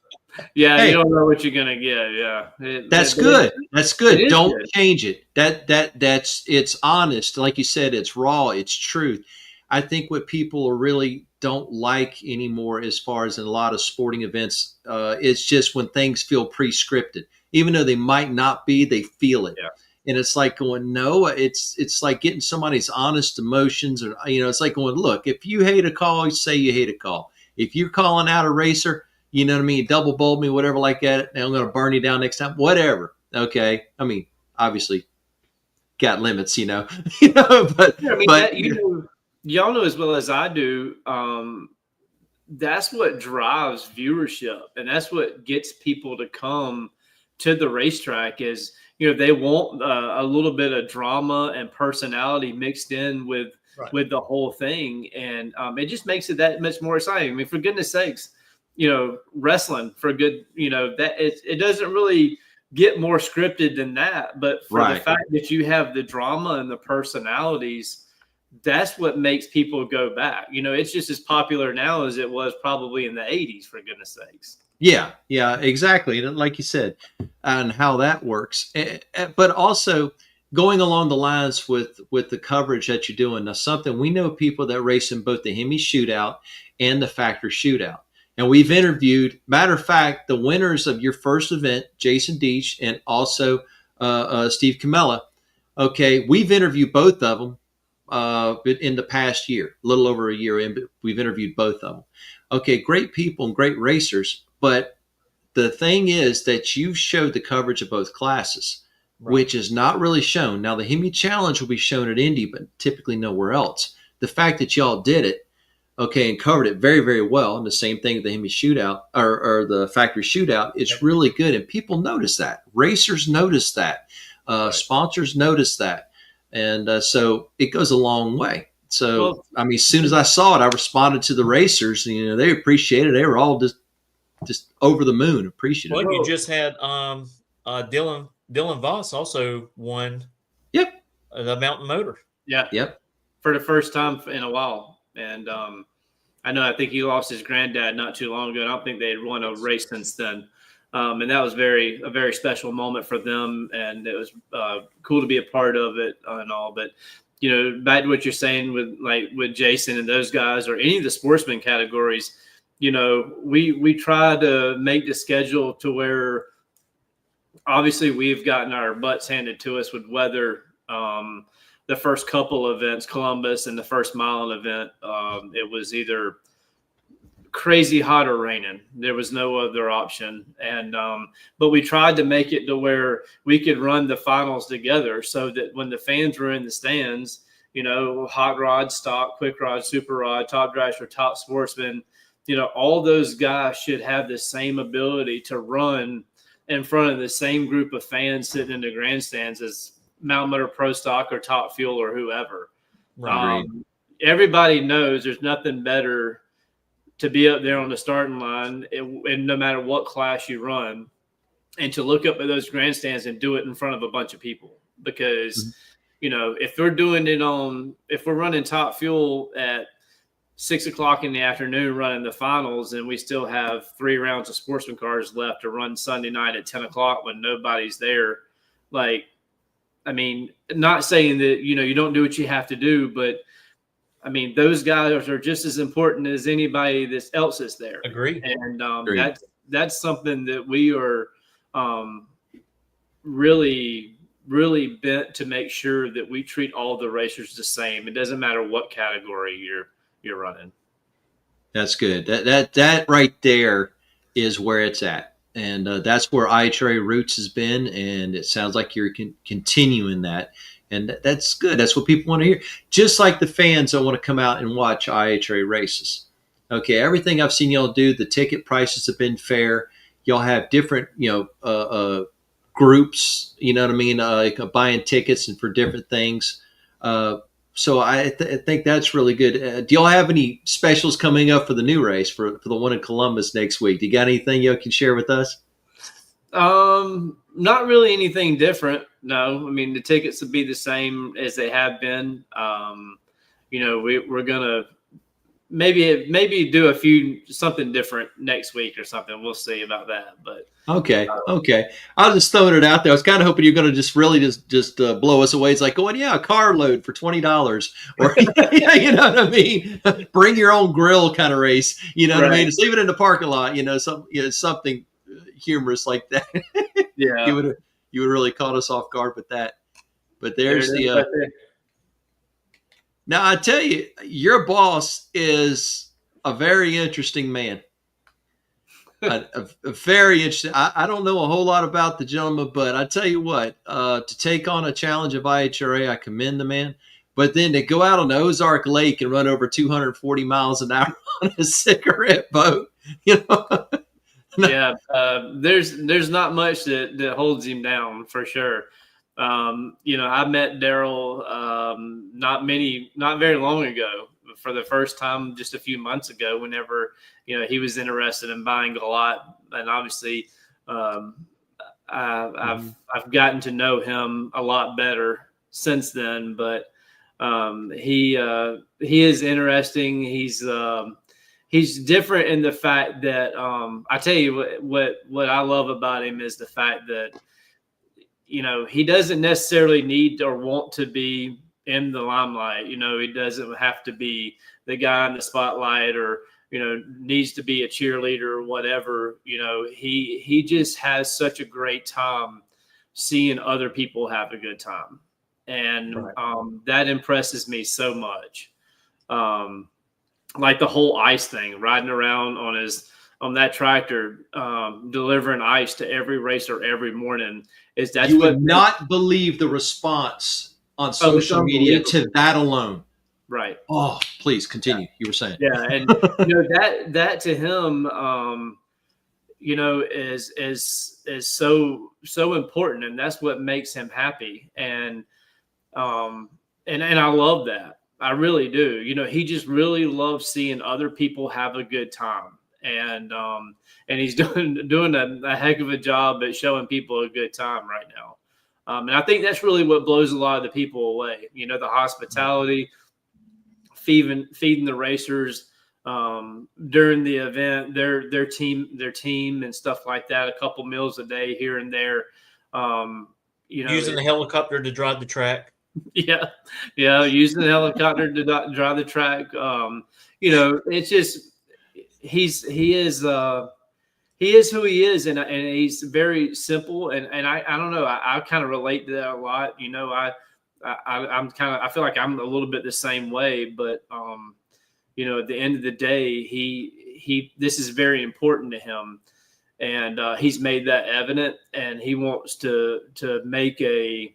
Yeah. Hey, you don't know what you're going to get. Yeah. That's good. That's good. Don't change it. It's honest. Like you said, it's raw. It's truth. I think what people really don't like anymore, as far as in a lot of sporting events, it's just when things feel pre-scripted. Even though they might not be, they feel it. Yeah. And it's like going, no, it's like getting somebody's honest emotions. Or, it's like going, look, if you hate a call, you say you hate a call. If you're calling out a racer, you know what I mean, double bold me, whatever like that, and I'm going to burn you down next time, whatever. Okay. I mean, obviously got limits, but, yeah, I mean, but y'all know as well as I do, that's what drives viewership, and that's what gets people to come to the racetrack is, they want a little bit of drama and personality mixed in with the whole thing. And it just makes it that much more exciting. I mean, for goodness sakes, wrestling for good, that it doesn't really get more scripted than that. But for the fact that you have the drama and the personalities, that's what makes people go back. It's just as popular now as it was probably in the 80s, for goodness sakes. Yeah, exactly. Like you said, and how that works. But also going along the lines with the coverage that you're doing. Now, something we know people that race in both the Hemi Shootout and the Factory Shootout. And we've interviewed, matter of fact, the winners of your first event, Jason Deach and also Steve Camella. Okay, we've interviewed both of them in the past year, a little over a year in, but we've interviewed both of them. Okay, great people and great racers. But the thing is that you showed the coverage of both classes, which is not really shown. Now, the Hemi Challenge will be shown at Indy, but typically nowhere else. The fact that y'all did it, okay, and covered it very, very well, and the same thing at the Hemi Shootout or the Factory Shootout, it's really good. And people notice that. Racers notice that. Sponsors notice that. And so it goes a long way. So, I mean, as soon as I saw it, I responded to the racers. They appreciated it. They were all just over the moon appreciative. Well, you just had Dylan Voss also won. Yep. The Mountain Motor. Yeah. Yep. For the first time in a while. And I think he lost his granddad not too long ago. I don't think they had won a race since then. And that was a very special moment for them. And it was cool to be a part of it and all. But, back to what you're saying with Jason and those guys, or any of the sportsman categories, we try to make the schedule to where obviously we've gotten our butts handed to us with weather. The first couple events, Columbus and the first mile event, it was either crazy hot or raining. There was no other option. And but we tried to make it to where we could run the finals together, so that when the fans were in the stands, hot rod, stock, quick rod, super rod, top dragster, top sportsman, all those guys should have the same ability to run in front of the same group of fans sitting in the grandstands as Mount Mutter Pro Stock or Top Fuel or whoever. Everybody knows there's nothing better to be up there on the starting line, and no matter what class you run, and to look up at those grandstands and do it in front of a bunch of people. Because, if we're running Top Fuel at 6 o'clock in the afternoon running the finals, and we still have 3 rounds of sportsman cars left to run Sunday night at 10 o'clock when nobody's there, not saying that, you don't do what you have to do, but those guys are just as important as anybody else is there. Agree. And that's something that we are really, really bent to make sure that we treat all the racers the same. It doesn't matter what category you're running. That's good. That right there is where it's at. And that's where IHRA Roots has been. And it sounds like you're continuing that. And that's good. That's what people want to hear. Just like the fans that want to come out and watch IHRA races. Okay, everything I've seen y'all do, the ticket prices have been fair. Y'all have different, groups, like buying tickets and for different things. So I think that's really good. Do y'all have any specials coming up for the new race, for the one in Columbus next week? Do you got anything you can share with us? Not really anything different. No, the tickets will be the same as they have been. We're gonna maybe do something different next week or something. We'll see about that. But okay. I was just throwing it out there. I was kind of hoping you're going to just really just blow us away. It's like going, a car load for $20, or you know what I mean? Bring your own grill kind of race. You know what I mean? Just leave it in the parking lot. Something humorous like that. Yeah, you would really caught us off guard with that. But there's the. Now I tell you, your boss is a very interesting man. a very interesting. I don't know a whole lot about the gentleman, but I tell you what, to take on a challenge of IHRA, I commend the man. But then to go out on the Ozark Lake and run over 240 miles an hour on a cigarette boat, Yeah, there's not much that holds him down for sure. I met Daryl not very long ago, for the first time just a few months ago, whenever he was interested in buying a lot. And obviously I've gotten to know him a lot better since then, but he is interesting. He's different in the fact that I tell you what I love about him is the fact that he doesn't necessarily need or want to be in the limelight. He doesn't have to be the guy in the spotlight, or needs to be a cheerleader or whatever. He just has such a great time seeing other people have a good time, and that impresses me so much. Like the whole ice thing, riding around on that tractor, delivering ice to every racer every morning. You would not believe the response on social media to that alone. Right. Oh, please continue. You were saying. Yeah, and that to him, is so important, and that's what makes him happy. And I love that. I really do. He just really loves seeing other people have a good time. And he's doing a heck of a job at showing people a good time right now. And I think that's really what blows a lot of the people away. The hospitality, feeding the racers, during the event, their team and stuff like that, a couple meals a day here and there. Using the helicopter to drive the track. Yeah, using the helicopter to drive the track. It's just he is who he is, and he's very simple. And I don't know, I kind of relate to that a lot. I feel like I'm a little bit the same way, but at the end of the day, this is very important to him, and he's made that evident, and he wants to make a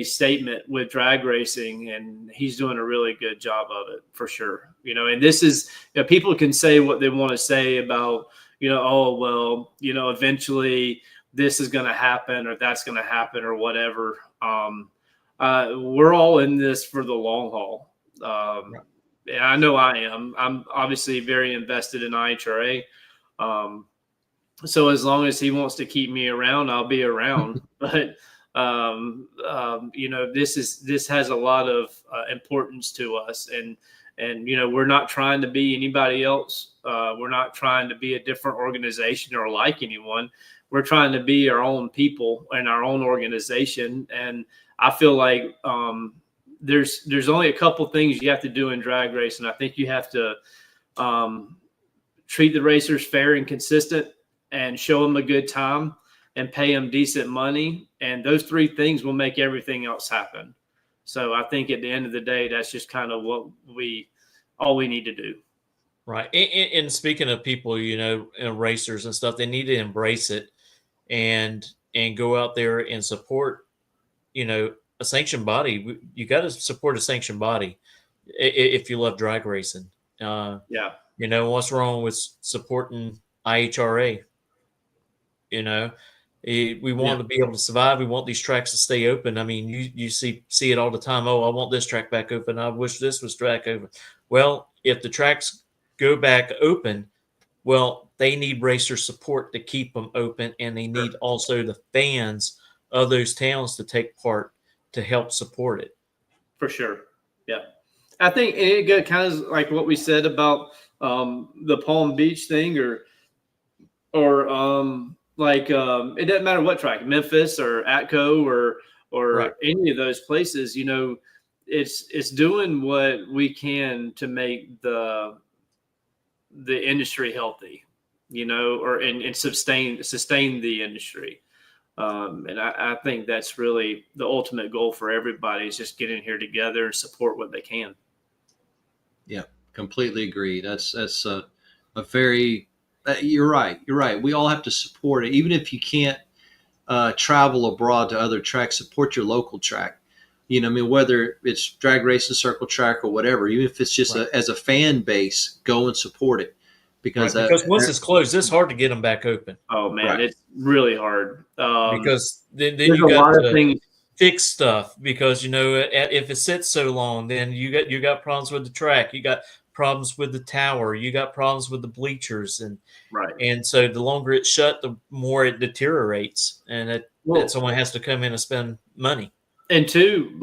statement with drag racing, and he's doing a really good job of it for sure. And this is, people can say what they want to say about, eventually this is going to happen or that's going to happen or whatever. We're all in this for the long haul. Yeah, I know I am. I'm obviously very invested in IHRA. So as long as he wants to keep me around, I'll be around. But this has a lot of importance to us, and we're not trying to be anybody else. We're not trying to be a different organization or like anyone. We're trying to be our own people and our own organization. And I feel like there's only a couple things you have to do in drag racing. I think you have to treat the racers fair and consistent, and show them a good time, and pay them decent money. And those three things will make everything else happen. So I think at the end of the day, that's just kind of all we need to do. Right. And speaking of people, racers and stuff, they need to embrace it and go out there and support, a sanctioned body. You got to support a sanctioned body if you love drag racing. What's wrong with supporting IHRA? We want to be able to survive. We want these tracks to stay open. I mean, you see it all the time. Oh, I want this track back open. I wish this was track open. Well, if the tracks go back open, well, they need racer support to keep them open, and they need also the fans of those towns to take part to help support it. For sure. Yeah. I think it got kind of like what we said about the Palm Beach thing, or it doesn't matter what track, Memphis or Atco or any of those places, it's doing what we can to make the industry healthy, and sustain the industry. And I think that's really the ultimate goal for everybody, is just getting here together and support what they can. Yeah, completely agree. That's a very you're right. We all have to support it. Even if you can't travel abroad to other tracks, support your local track. Whether it's drag racing, circle track, or whatever, even if it's just as a fan base, go and support it. Because once it's closed, it's hard to get them back open. Oh, man, it's really hard. Because then you got to fix stuff, because, if it sits so long, then you got problems with the track. You got problems with the tower, you got problems with the bleachers, and so the longer it's shut, the more it deteriorates, and someone has to come in and spend money. And two,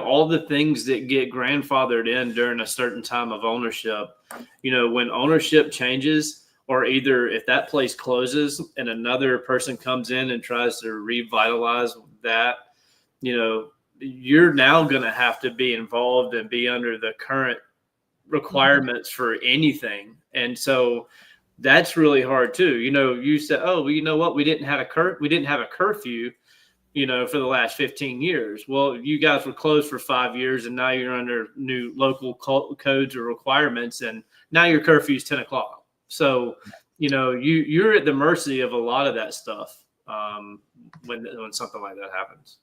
all the things that get grandfathered in during a certain time of ownership, when ownership changes, or either if that place closes and another person comes in and tries to revitalize that, you're now going to have to be involved and be under the current requirements for anything. And so that's really hard too. You said, oh, well, you know what? We didn't have a curfew, for the last 15 years. Well, you guys were closed for 5 years, and now you're under new local codes or requirements, and now your curfew is 10 o'clock. So, you're at the mercy of a lot of that stuff when something like that happens.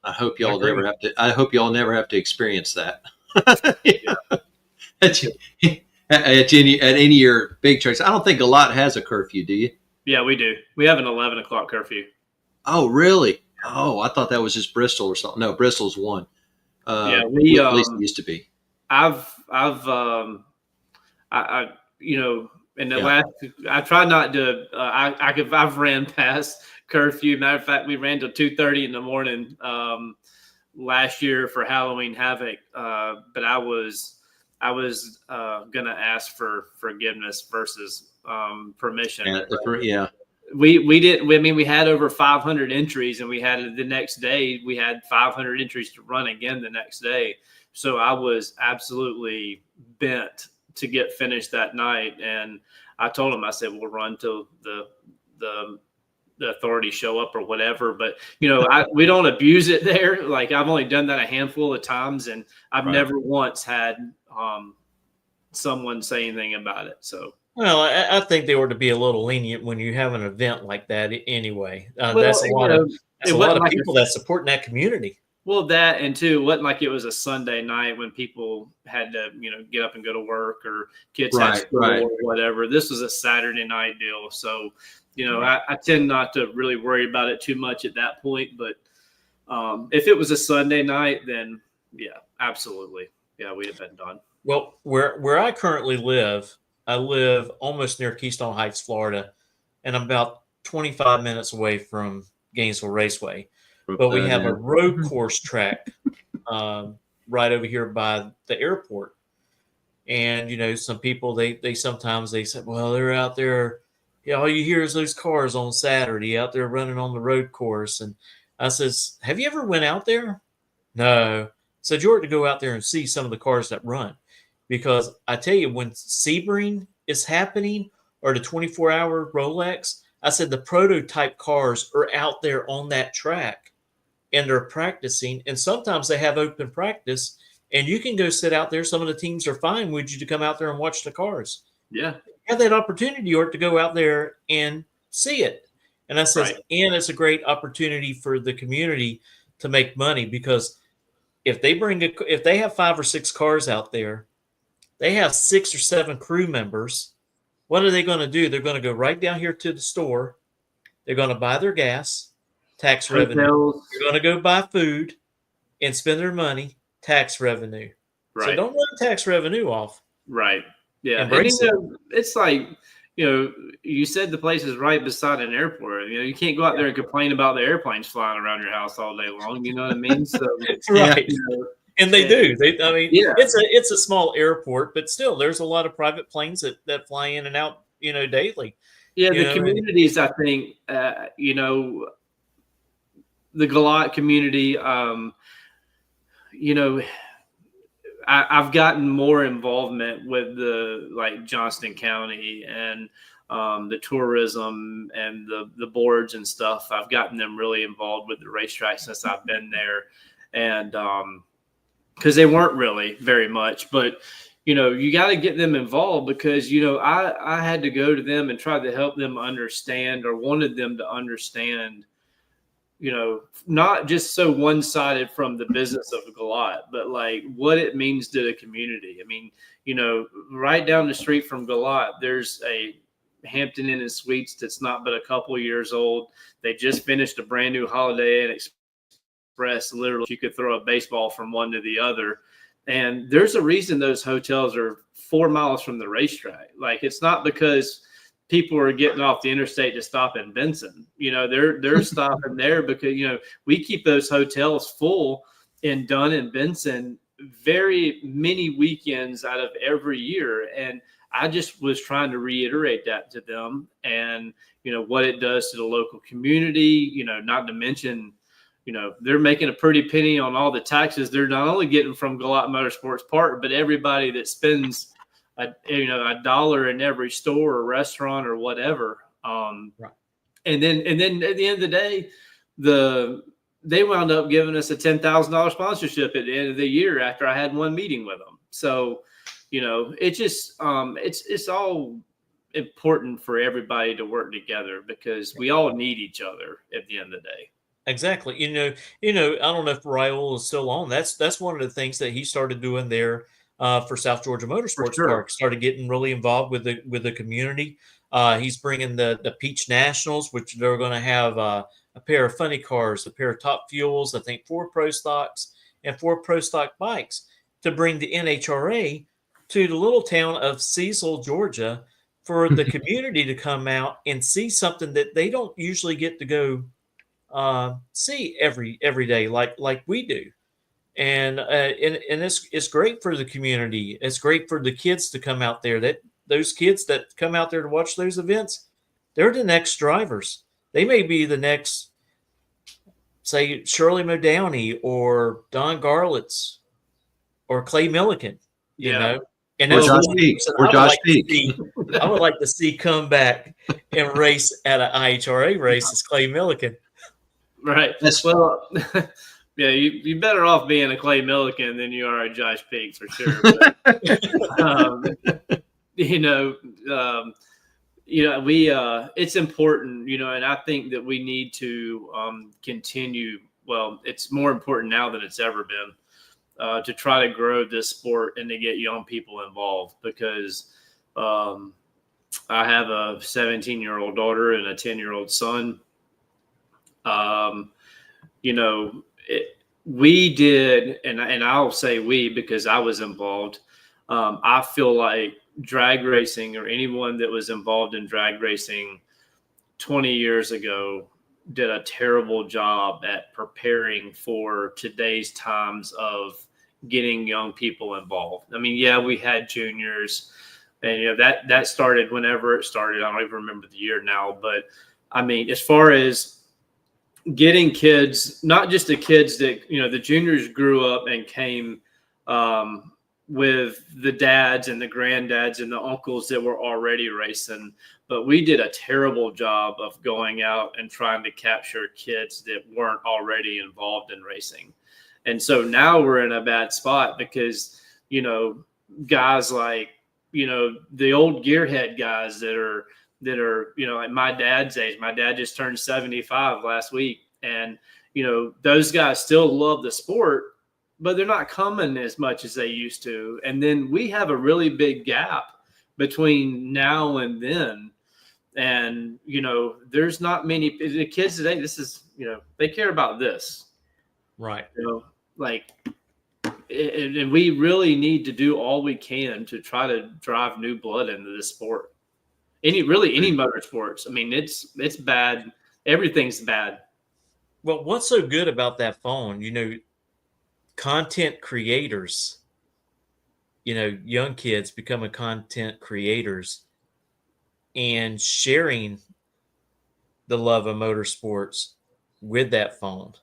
I hope y'all never have to experience that. At any of your big tracks. I don't think a lot has a curfew, do you? Yeah, we do. We have an 11 o'clock curfew. Oh, really? Oh, I thought that was just Bristol or something. No, Bristol's one. Yeah, at least it used to be. I've I try not to. I've ran past curfew. Matter of fact, we ran till 2:30 in the morning last year for Halloween Havoc. But I was I was going to ask for forgiveness versus permission. Yeah. We didn't. I mean, we had over 500 entries, and we had the next day we had 500 entries to run again the next day. So I was absolutely bent to get finished that night, and I told him, I said, we'll run till the authorities show up or whatever. But we don't abuse it there. Like, I've only done that a handful of times, and I've never once had someone say anything about it. So. Well, I think they ought to be a little lenient when you have an event like that anyway. That's a lot of people that support in that community. Well, that, and too, it wasn't like it was a Sunday night when people had to, get up and go to work, or kids had school or whatever. This was a Saturday night deal. So, I tend not to really worry about it too much at that point. But if it was a Sunday night, then yeah, absolutely. Yeah, we'd have been done. Well, where I currently live, I live almost near Keystone Heights, Florida, and I'm about 25 minutes away from Gainesville Raceway. But we have a road course track right over here by the airport. And, some people, they sometimes they say, well, they're out there. All you hear is those cars on Saturday out there running on the road course. And I says, have you ever went out there? No. So you ought to go out there and see some of the cars that run. Because I tell you, when Sebring is happening, or the 24-hour Rolex, I said the prototype cars are out there on that track, and they're practicing. And sometimes they have open practice, and you can go sit out there. Some of the teams are fine with you to come out there and watch the cars. Yeah. You have that opportunity, or to go out there and see it. And I said, and it's a great opportunity for the community to make money, because if they have 5 or 6 cars out there, they have 6 or 7 crew members. What are they going to do? They're going to go right down here to the store. They're going to buy their gas, tax revenue. They're going to go buy food and spend their money, tax revenue. Right. So don't run tax revenue off. Right. Yeah. And it's like, you said the place is right beside an airport. You can't go out there and complain about the airplanes flying around your house all day long. You know what I mean? So right. And they do. It's a small airport, but still, there's a lot of private planes that fly in and out, daily. Yeah, the communities, I think, the Galat community, I've gotten more involvement with Johnston County and the tourism and the boards and stuff. I've gotten them really involved with the racetrack since I've been there. And because they weren't really very much, but you got to get them involved, because I had to go to them and try to help them understand, or wanted them to understand, not just so one-sided from the business of Galat, but like what it means to the community. I mean, right down the street from Galat, there's a Hampton Inn and Suites that's not but a couple years old. They just finished a brand new Holiday Inn Express. Literally, you could throw a baseball from one to the other. And there's a reason those hotels are 4 miles from the racetrack. Like, it's not because people are getting off the interstate to stop in Benson. They're stopping there because, we keep those hotels full in Dunn and Benson very many weekends out of every year. And I just was trying to reiterate that to them, and, what it does to the local community, not to mention, they're making a pretty penny on all the taxes they're not only getting from Galat Motorsports Park, but everybody that spends a dollar in every store or restaurant or whatever. Right. And then at the end of the day, they wound up giving us a $10,000 sponsorship at the end of the year after I had one meeting with them. So, it just it's all important for everybody to work together, because we all need each other at the end of the day. Exactly. I don't know if Raul is still on. That's one of the things that he started doing there for South Georgia Motorsports Park. Started getting really involved with the community. He's bringing the Peach Nationals, which they're going to have a pair of funny cars, a pair of Top Fuels, I think 4 Pro Stocks and 4 Pro Stock bikes, to bring the NHRA to the little town of Cecil, Georgia, for the community to come out and see something that they don't usually get to go see every day like we do. and it's great for the community. It's great for the kids to come out there. That those kids that come out there to watch those events, they're the next drivers. They may be the next, say, Shirley Modowney or Don Garlitz or Clay Milliken, you Yeah. know. And Or that's Josh one Peake. person Or I would Josh like to Peake. see. I would like to see come back and race at an IHRA race is Clay Milliken. Right. That's- Well, yeah, you're better off being a Clay Milliken than you are a Josh Peake for sure. But, we it's important, and I think that we need to continue. Well, it's more important now than it's ever been to try to grow this sport and to get young people involved, because I have a 17-year-old daughter and a 10-year-old son. We did, and I'll say we because I was involved. I feel like drag racing, or anyone that was involved in drag racing 20 years ago, did a terrible job at preparing for today's times of getting young people involved. I mean, yeah, we had juniors, and that started whenever it started. I don't even remember the year now, but I mean, as far as getting kids, not just the kids that, the juniors grew up and came with the dads and the granddads and the uncles that were already racing, but we did a terrible job of going out and trying to capture kids that weren't already involved in racing. And so now we're in a bad spot because, guys like, the old gearhead guys that are, at my dad's age. My dad just turned 75 last week. And, those guys still love the sport, but they're not coming as much as they used to. And then we have a really big gap between now and then. And, there's not many, the kids today, this is, they care about this. Right. And we really need to do all we can to try to drive new blood into this sport. Any motorsports. I mean, it's bad. Everything's bad. Well, what's so good about that phone? Content creators, young kids becoming content creators and sharing the love of motorsports with that phone.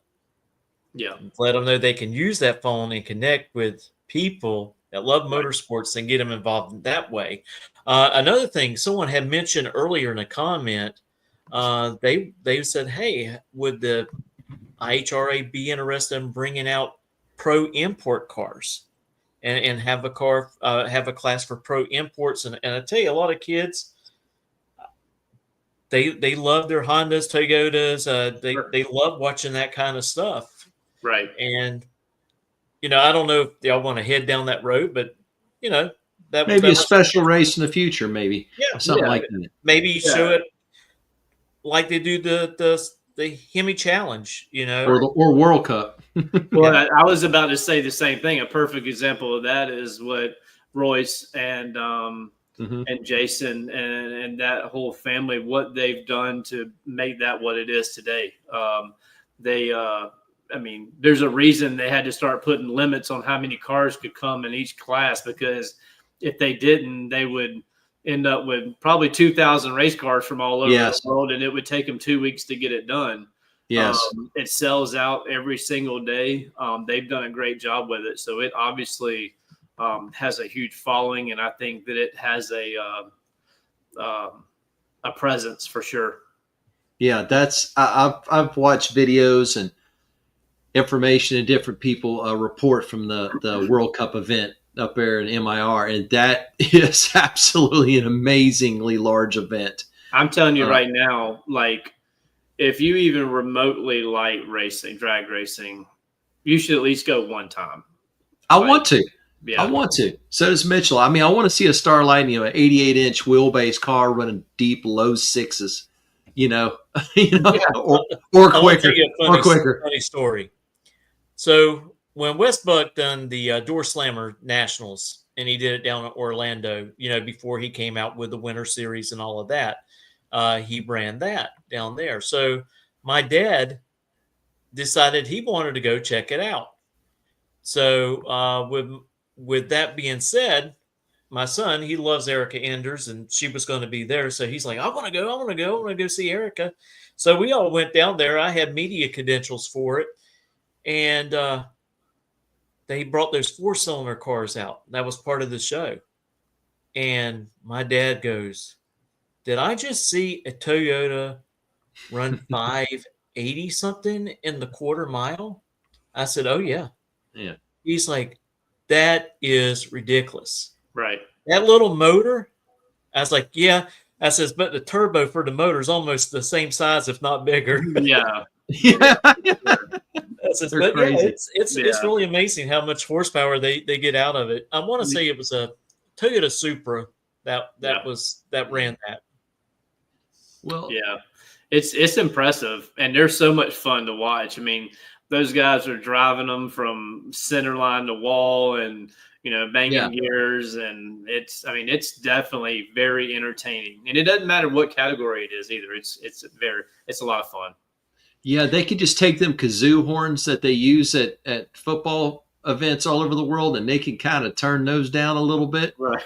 Yeah. Let them know they can use that phone and connect with people that love motorsports and get them involved in that way. Another thing, someone had mentioned earlier in a comment, they said, hey, would the IHRA be interested in bringing out pro import cars and have a class for pro imports? And I tell you, a lot of kids, they love their Hondas, Toyotas. They love watching that kind of stuff. Right. And, I don't know if y'all want to head down that road, but, that maybe a special race in the future, maybe. Yeah. Something like that. Maybe show it like they do the Hemi Challenge, or World Cup. Well, I was about to say the same thing. A perfect example of that is what Royce and Jason and that whole family, what they've done to make that what it is today. There's a reason they had to start putting limits on how many cars could come in each class, because if they didn't, they would end up with probably 2,000 race cars from all over the world, and it would take them 2 weeks to get it done. Yes. It sells out every single day. They've done a great job with it. So it obviously has a huge following, and I think that it has a presence for sure. Yeah, I've watched videos and information and different people report from the World Cup event up there in MIR, and that is absolutely an amazingly large event. I'm telling you right now, if you even remotely like racing, drag racing, you should at least go one time. I want to. Yeah. I want to. So does Mitchell. I mean, I want to see a Starlight, an 88-inch wheelbase car running deep low sixes, or quicker. Or quicker. Funny story. So when Wes Buck done the Door Slammer Nationals, and he did it down in Orlando, before he came out with the Winter Series and all of that, he ran that down there. So my dad decided he wanted to go check it out. So with that being said, my son, he loves Erica Enders, and she was going to be there. So he's like, I want to go. I want to go. I want to go see Erica. So we all went down there. I had media credentials for it. And they brought those 4-cylinder cars out. That was part of the show. And my dad goes, did I just see a Toyota run 580 something in the quarter mile? I said, oh, yeah. Yeah. He's like, that is ridiculous. Right. That little motor, I was like, yeah. I says, but the turbo for the motor is almost the same size, if not bigger. Yeah. Yeah. Says, They're but crazy. yeah, it's really amazing how much horsepower they get out of it. I want to say it was a Toyota Supra that ran that. Well, yeah, it's impressive, and they're so much fun to watch. I mean, those guys are driving them from center line to wall, and banging gears, and it's definitely very entertaining. And it doesn't matter what category it is either. It's a lot of fun. Yeah, they could just take them kazoo horns that they use at football events all over the world, and they can kind of turn those down a little bit. Right.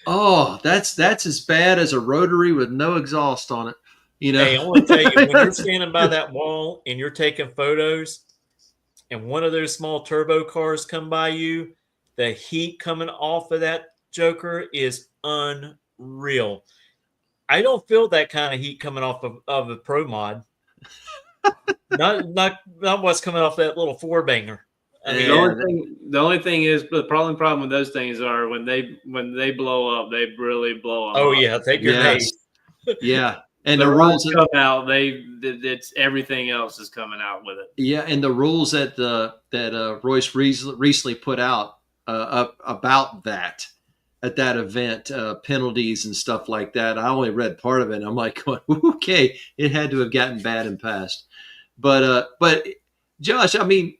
Oh, that's as bad as a rotary with no exhaust on it. Hey, I want to tell you, when you're standing by that wall and you're taking photos, and one of those small turbo cars come by you, the heat coming off of that joker is unreal. I don't feel that kind of heat coming off of a Pro Mod. not what's coming off that little 4-banger. I mean, the only thing is, the problem with those things are when they blow up, they really blow up. Oh yeah, take your days. Yeah, and the rules come out. It's everything else is coming out with it. Yeah, and the rules that Royce recently put out about that at that event, penalties and stuff like that. I only read part of it, and I'm like, okay, it had to have gotten bad and passed. But Josh, I mean,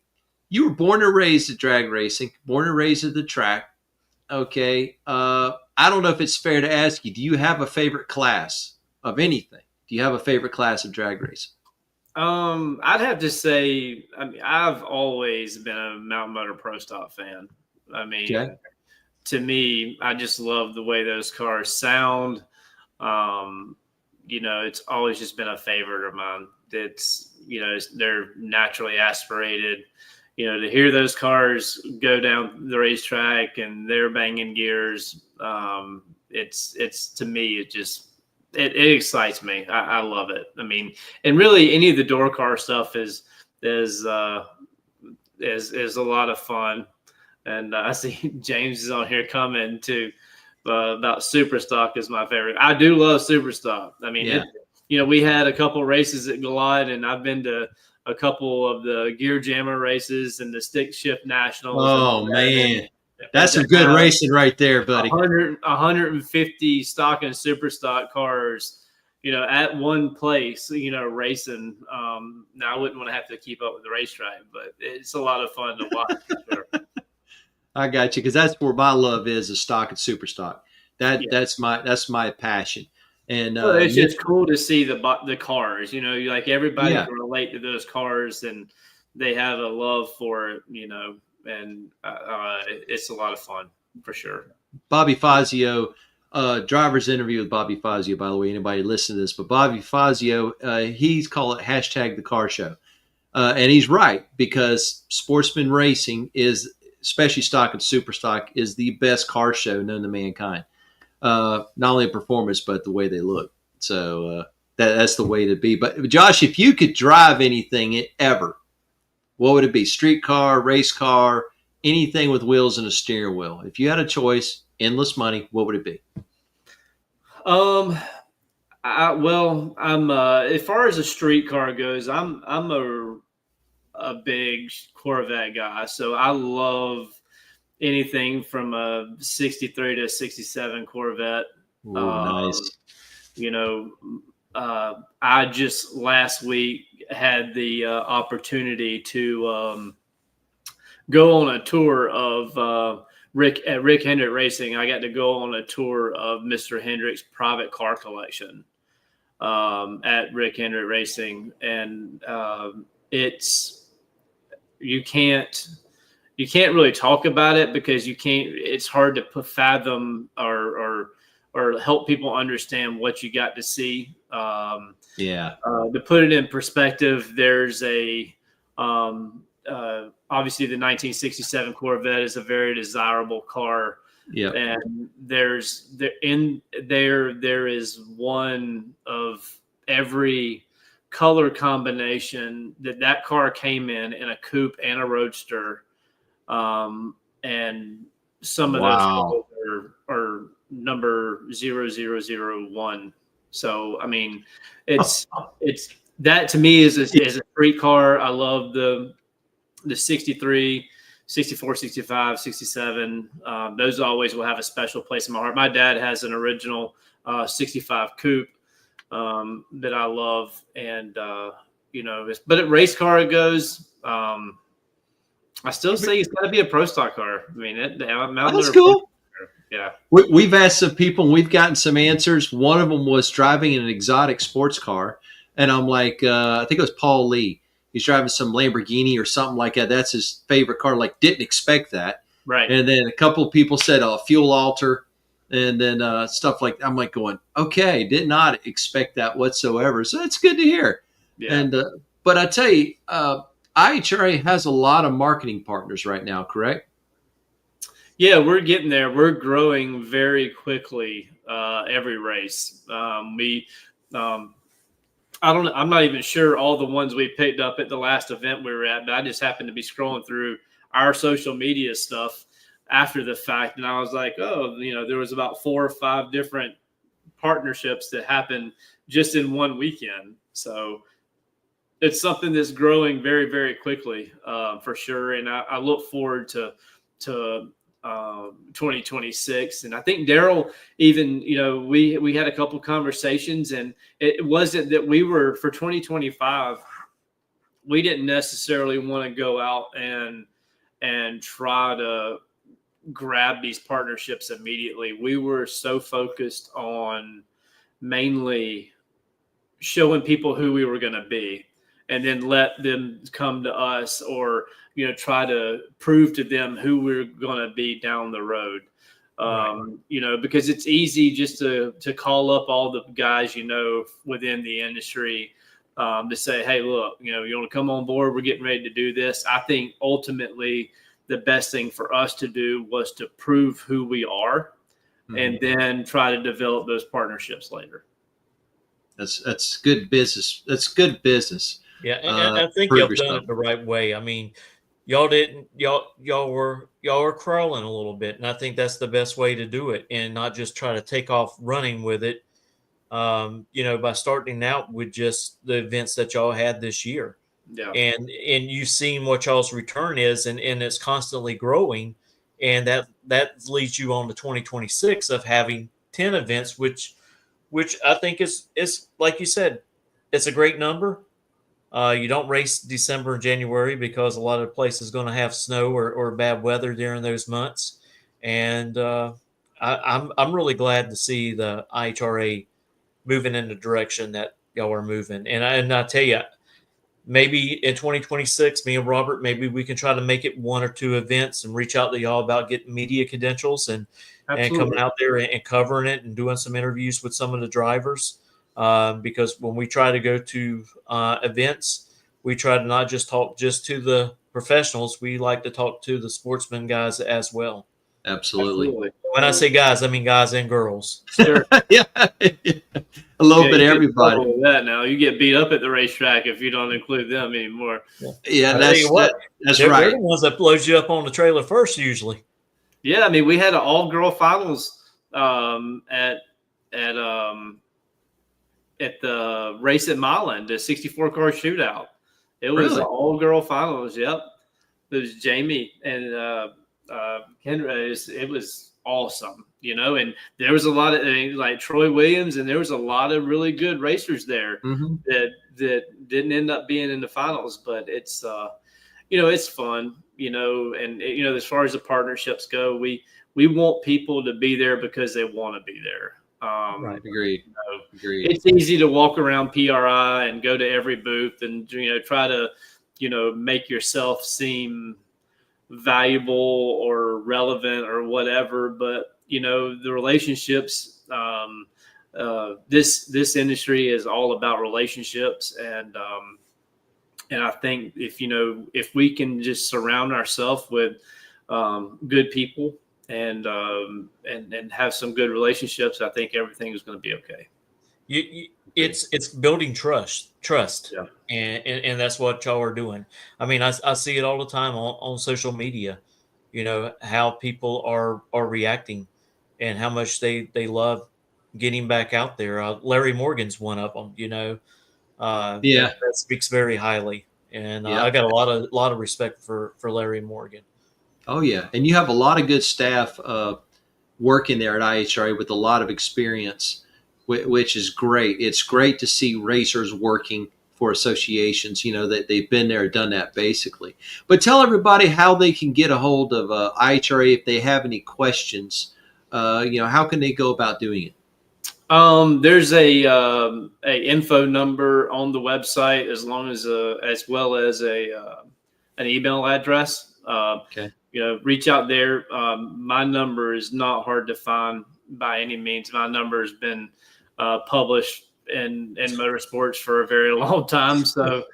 you were born and raised at drag racing, born and raised at the track. Okay. I don't know if it's fair to ask you, do you have a favorite class of anything? Do you have a favorite class of drag racing? I'd have to say, I've always been a Mountain Motor Pro Stock fan. I mean, to me, I just love the way those cars sound. It's always just been a favorite of mine. They're naturally aspirated. To hear those cars go down the racetrack and they're banging gears, it's to me, it excites me. I love it. I mean, and really any of the door car stuff is a lot of fun. And I see James is on here coming to about Superstock is my favorite. I do love Superstock. I mean, we had a couple races at Goliath, and I've been to a couple of the Gear Jammer races and the Stick Shift Nationals. Oh, man. That's some good racing right there, buddy. 150 stock and super stock cars, at one place, racing. Now, I wouldn't want to have to keep up with the racetrack, but it's a lot of fun to watch. For sure. I got you, because that's where my love is stock and super stock. That's my passion. And it's just cool to see the cars. Like everybody can relate to those cars, and they have a love for it. And it's a lot of fun for sure. Bobby Fazio, driver's interview with Bobby Fazio, by the way, anybody listen to this, but Bobby Fazio, he's called it #TheCarShow. And he's right, because sportsman racing is, especially stock and super stock, is the best car show known to mankind. Not only a performance, but the way they look. So that's the way to be. But Josh, if you could drive anything ever, what would it be? Street car, race car, anything with wheels and a steering wheel. If you had a choice, endless money, what would it be? I'm as far as a street car goes, I'm a big Corvette guy. So I love anything from a 63 to 67 Corvette. Ooh, nice. I just last week had the opportunity to go on a tour of Rick Hendrick Racing. I got to go on a tour of Mr. Hendrick's private car collection at Rick Hendrick Racing, and you can't really talk about it because it's hard to fathom or help people understand what you got to see. To put it in perspective, there's obviously the 1967 Corvette is a very desirable car. Yeah. And there is one of every color combination that car came in a coupe and a roadster. And some of those colors are number 0001. So, I mean, it's that to me is a street car. I love the 63, 64, 65, 67. Those always will have a special place in my heart. My dad has an original 65 coupe that I love. And, but at race car it goes. I still say it's got to be a pro stock car. I mean, that's cool. Yeah. We've asked some people and we've gotten some answers. One of them was driving an exotic sports car. And I'm like, I think it was Paul Lee. He's driving some Lamborghini or something like that. That's his favorite car. Like, didn't expect that. Right. And then a couple of people said fuel alter and then stuff like I'm like going, okay, did not expect that whatsoever. So that's good to hear. Yeah. And but I tell you, IHRA has a lot of marketing partners right now, correct? Yeah, we're getting there. We're growing very quickly every race. I'm not even sure all the ones we picked up at the last event we were at, but I just happened to be scrolling through our social media stuff after the fact. And I was like, there was about 4 or 5 different partnerships that happened just in one weekend. So it's something that's growing very, very quickly for sure. And I look forward to 2026. And I think Daryl even, we had a couple conversations, and it wasn't that we were for 2025. We didn't necessarily want to go out and try to grab these partnerships immediately. We were so focused on mainly showing people who we were going to be, and then let them come to us or, try to prove to them who we're going to be down the road. Because it's easy just to call up all the guys, within the industry to say, hey, look, you want to come on board? We're getting ready to do this. I think ultimately the best thing for us to do was to prove who we are and then try to develop those partnerships later. That's good business. That's good business. Yeah, and I think y'all done it the right way. I mean, y'all were crawling a little bit, and I think that's the best way to do it, and not just try to take off running with it. By starting out with just the events that y'all had this year. Yeah. And you've seen what y'all's return is, and it's constantly growing, and that leads you on to 2026 of having 10 events, which I think is like you said, it's a great number. You don't race December and January because a lot of places going to have snow or bad weather during those months. And I'm really glad to see the IHRA moving in the direction that y'all are moving. And I tell you, maybe in 2026, me and Robert, maybe we can try to make it 1 or 2 events and reach out to y'all about getting media credentials and coming out there and covering it and doing some interviews with some of the drivers. Because when we try to go to events, we try to not just talk just to the professionals. We like to talk to the sportsman guys as well. Absolutely. When I say guys, I mean guys and girls. Sure. Yeah. A little bit of everybody. That now you get beat up at the racetrack if you don't include them anymore. Yeah, that's they're right. the ones that blows you up on the trailer first, usually. Yeah, I mean, we had an all-girl finals at the race at Milan, the 64 car shootout. It was an all-girl finals. Yep, it was Jamie and Kendra. It was awesome, and there was a lot of like Troy Williams, and there was a lot of really good racers there that didn't end up being in the finals. But it's it's fun, and as far as the partnerships go, we want people to be there because they want to be there. Right. Agreed. Agreed. It's easy to walk around PRI and go to every booth and try to make yourself seem valuable or relevant or whatever, but the relationships. This industry is all about relationships, and I think if we can just surround ourselves with good people and have some good relationships, I think everything is going to be okay. It's building trust, Yeah. and that's what y'all are doing. I mean, I see it all the time on social media. How people are reacting, and how much they love getting back out there. Larry Morgan's one of them. That speaks very highly, and Yeah. I got a lot of respect for Larry Morgan. Oh yeah, and you have a lot of good staff working there at IHRA with a lot of experience, which is great. It's great to see racers working for associations, that they've been there, done that basically. But tell everybody how they can get a hold of IHRA if they have any questions. How can they go about doing it? There's a info number on the website, as well as an email address. Okay. Reach out there. My number is not hard to find by any means. My number has been published in motorsports for a very long time. So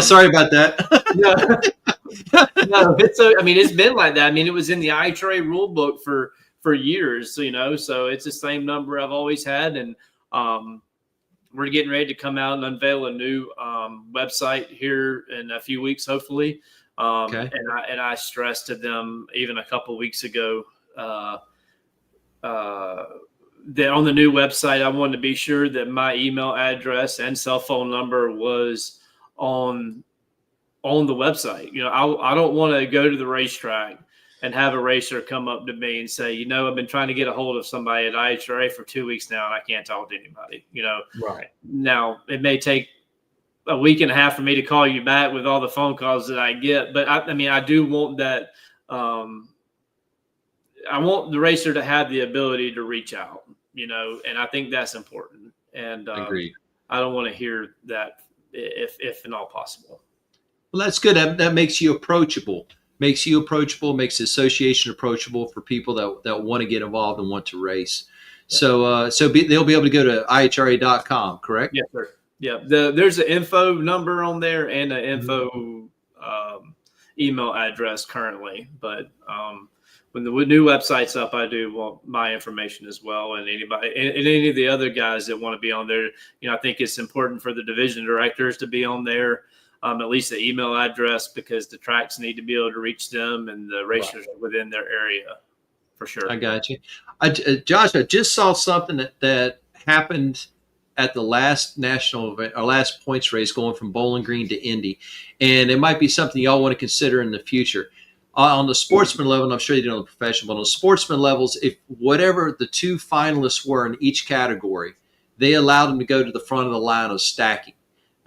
sorry about that. No, it's been like that. I mean, it was in the IHRA rule book for years, so it's the same number I've always had. And we're getting ready to come out and unveil a new website here in a few weeks, hopefully. Okay. And I stressed to them even a couple of weeks ago that on the new website, I wanted to be sure that my email address and cell phone number was on the website. I don't want to go to the racetrack and have a racer come up to me and say, I've been trying to get a hold of somebody at IHRA for 2 weeks now, and I can't talk to anybody. Right. Now it may take a week and a half for me to call you back with all the phone calls that I get, but I do want that. I want the racer to have the ability to reach out, and I think that's important. And Agreed. I don't want to hear that if at all possible. Well, that's good. That makes you approachable. Makes the association approachable for people that want to get involved and want to race. Yeah. So they'll be able to go to IHRA.com, correct? Yes, sir. Yeah. There's an info number on there and an info email address currently. But when the new website's up, I do want my information as well. And anybody and any of the other guys that want to be on there, I think it's important for the division directors to be on there. At least the email address, because the tracks need to be able to reach them and the racers within their area, for sure. I got you. Josh, I just saw something that happened at the last national event, or last points race, going from Bowling Green to Indy, and it might be something y'all want to consider in the future. On the sportsman level, and I'm sure you did on the professional, but on the sportsman levels, if whatever the two finalists were in each category, they allowed them to go to the front of the line of stacking.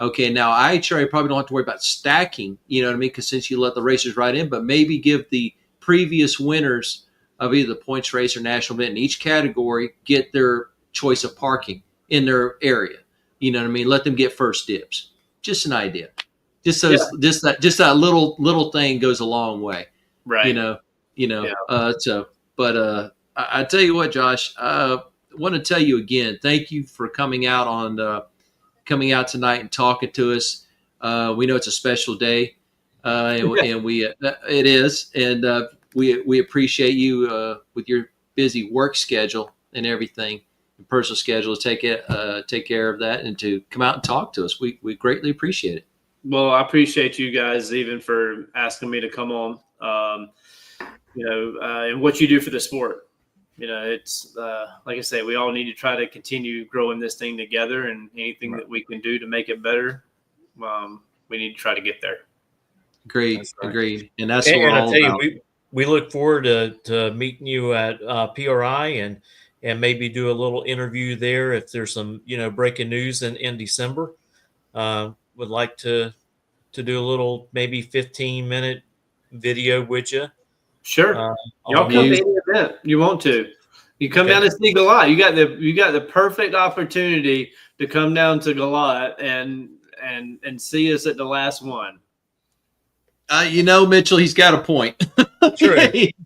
Okay, now IHRA probably don't have to worry about stacking, you know what I mean, because since you let the racers right in, but maybe give the previous winners of either the points race or national event in each category get their choice of parking in their area. You know what I mean? Let them get first dibs. Just an idea. Just that little thing goes a long way. Right. I tell you what, Josh, I want to tell you again, thank you for coming out tonight and talking to us. We know it's a special day, and it is, and we appreciate you with your busy work schedule and everything, and personal schedule, to take care of that and to come out and talk to us. We greatly appreciate it. Well, I appreciate you guys even for asking me to come on. And what you do for the sport. It's like I say, we all need to try to continue growing this thing together, and anything that we can do to make it better, we need to try to get there. Agreed. And that's what we're all about. We look forward to meeting you at PRI and maybe do a little interview there if there's some breaking news in December. Would like to do a little maybe 15-minute video with you. Sure. Y'all come to any event you want to. You come down to see Galot. You got the perfect opportunity to come down to Galot and see us at the last one. Mitchell, he's got a point. True.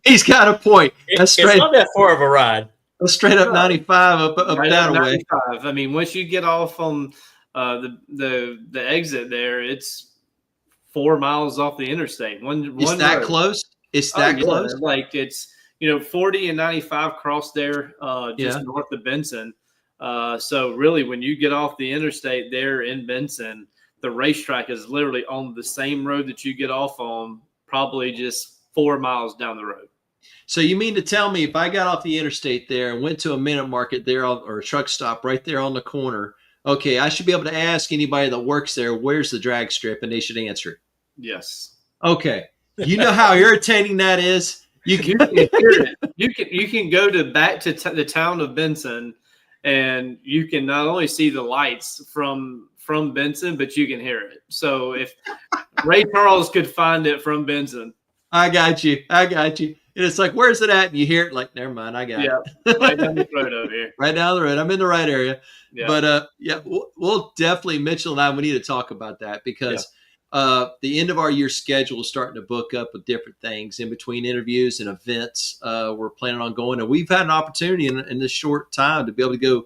He's got a point. It's not that far of a ride. Straight up 95 up Right that up way. 95. I mean, once you get off on the exit there, it's 4 miles off the interstate. It's that road. close? It's that close? Like it's 40 and 95 cross there, just Yeah. north of Benson. So really, when you get off the interstate there in Benson, the racetrack is literally on the same road that you get off on, probably just 4 miles down the road. So you mean to tell me if I got off the interstate there and went to a minute market there or a truck stop right there on the corner, okay, I should be able to ask anybody that works there, where's the drag strip, and they should answer it. Yes. Okay. You know how irritating that is? You can hear it. You can go back to the town of Benson, and you can not only see the lights from Benson, but you can hear it. So if Ray Charles could find it from Benson. I got you. And it's like, where's it at? And you hear it like, never mind, I got it. Right down the road over here. Right down the road. I'm in the right area. Yeah. But we'll definitely, Mitchell and I, we need to talk about that because the end of our year schedule is starting to book up with different things in between interviews and events. We're planning on going, and we've had an opportunity in this short time to be able to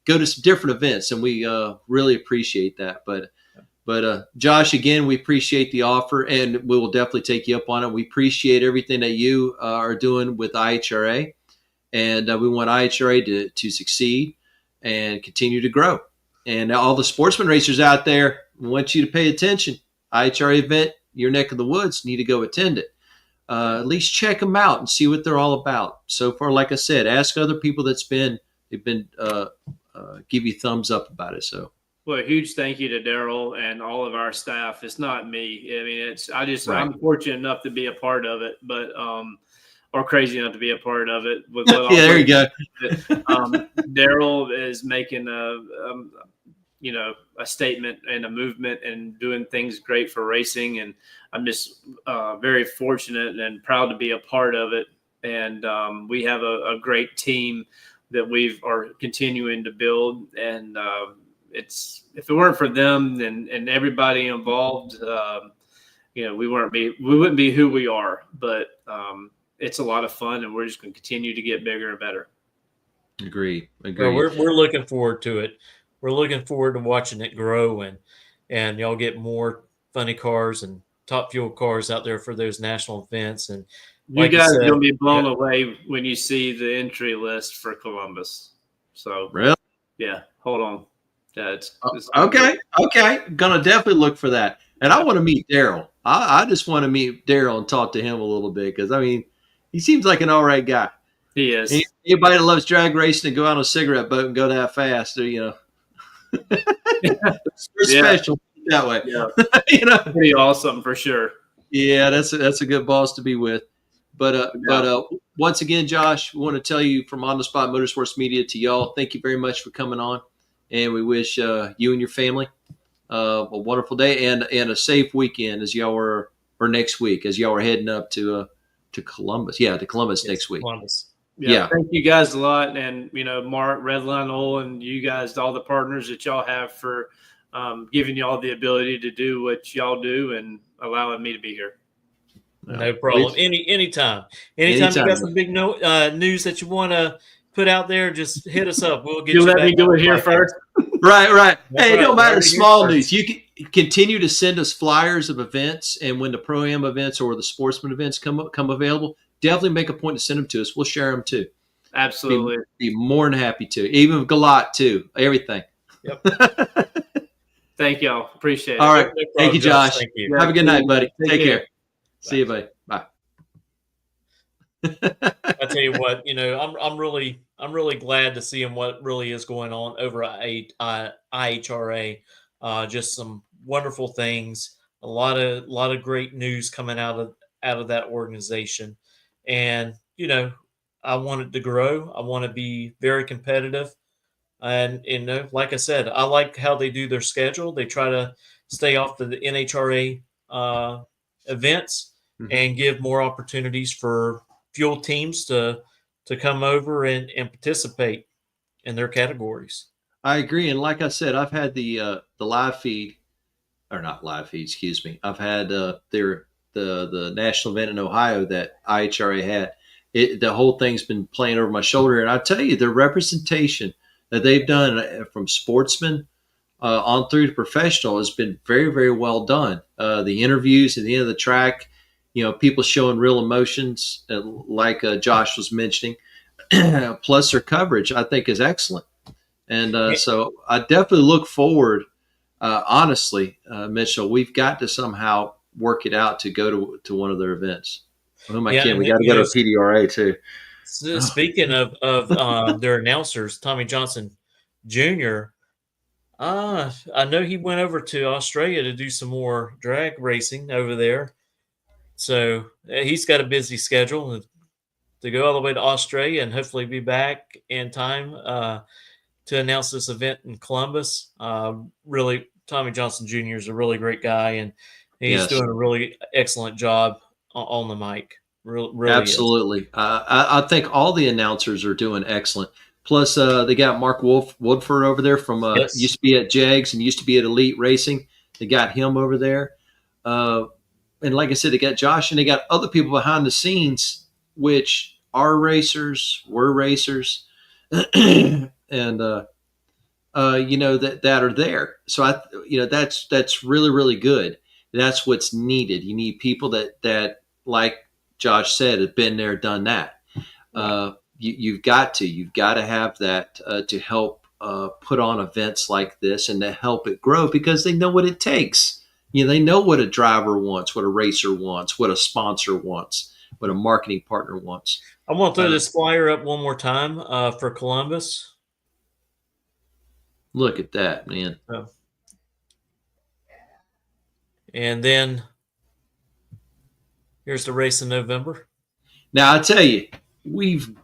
go to some different events, and we really appreciate that. But Josh, again, we appreciate the offer, and we will definitely take you up on it. We appreciate everything that you are doing with IHRA, and we want IHRA to succeed and continue to grow. And all the sportsman racers out there, we want you to pay attention. IHRA event, your neck of the woods, need to go attend it. At least check them out and see what they're all about. So far, like I said, ask other people they've been give you thumbs up about it. So. Well, a huge thank you to Daryl and all of our staff. It's not me. I mean, Right. I'm fortunate enough to be a part of it, but or crazy enough to be a part of it. With what There you go. Daryl is making a statement and a movement and doing things great for racing, and I'm just very fortunate and proud to be a part of it. And we have a great team that are continuing to build, and if it weren't for them and everybody involved, we wouldn't be who we are. But it's a lot of fun, and we're just going to continue to get bigger and better. Agreed. Well, we're looking forward to it. We're looking forward to watching it grow, and y'all get more funny cars and top fuel cars out there for those national events. And you guys are going to be blown away when you see the entry list for Columbus. So really, yeah, hold on. Yeah, it's okay. Gonna definitely look for that. And I want to meet Daryl. I just want to meet Daryl and talk to him a little bit because, I mean, he seems like an all right guy. He is. Anybody that loves drag racing and go out on a cigarette boat and go that fast, they're special that way. Yeah. Pretty awesome for sure. Yeah, that's a good boss to be with. But once again, Josh, we want to tell you from On the Spot Motorsports Media to y'all, thank you very much for coming on. And we wish you and your family a wonderful day and a safe weekend as y'all are, or next week as y'all are heading up to Columbus. Yeah, to Columbus next week. Columbus. Yeah. Thank you guys a lot. And, Mark, Redline Oil, and you guys, all the partners that y'all have for giving y'all the ability to do what y'all do and allowing me to be here. No problem. Anytime you got some big news that you want to put out there, just hit us up. We'll get you let back me do it here first. Right. Hey, it don't matter Right. small news. You can continue to send us flyers of events, and when the Pro-Am events or the sportsman events come available, definitely make a point to send them to us. We'll share them too. Absolutely. Be more than happy to. Even Galat too. Everything. Yep. Thank y'all. Appreciate it. All right. No problem, Thank you, Josh. Thank you. Have a good night, buddy. Take care. Bye. See you, buddy. Bye. I tell you what, I'm really glad to see what really is going on over at IHRA. Just some wonderful things, a lot of great news coming out of that organization, and I want it to grow. I want to be very competitive, and like I said, I like how they do their schedule. They try to stay off the NHRA events and give more opportunities for fuel teams to come over and participate in their categories. I agree. And like I said, I've had the live feed, or not live feed, excuse me. I've had their the national event in Ohio that IHRA had. The whole thing's been playing over my shoulder, and I tell you, the representation that they've done from sportsman on through to professional has been very, very well done. The interviews at the end of the track, people showing real emotions, like Josh was mentioning, plus their coverage, I think, is excellent. And so I definitely look forward, honestly, Mitchell, we've got to somehow work it out to go to one of their events. Who am I kidding? We got to go to PDRA too. Speaking of their announcers, Tommy Johnson Jr., I know he went over to Australia to do some more drag racing over there. So he's got a busy schedule to go all the way to Australia and hopefully be back in time to announce this event in Columbus. Really, Tommy Johnson Jr. is a really great guy, and he's doing a really excellent job on the mic. Really absolutely. I think all the announcers are doing excellent. Plus, they got Mark Woodford over there from used to be at JEGS and used to be at Elite Racing. They got him over there. And like I said, they got Josh, and they got other people behind the scenes, which are racers, were racers, and that are there. So that's really, really good. That's what's needed. You need people that like Josh said, have been there, done that. You've got to have that to help put on events like this and to help it grow, because they know what it takes. They know what a driver wants, what a racer wants, what a sponsor wants, what a marketing partner wants. I want to throw this flyer up one more time for Columbus. Look at that, man. And then here's the race in November. Now I tell you, we've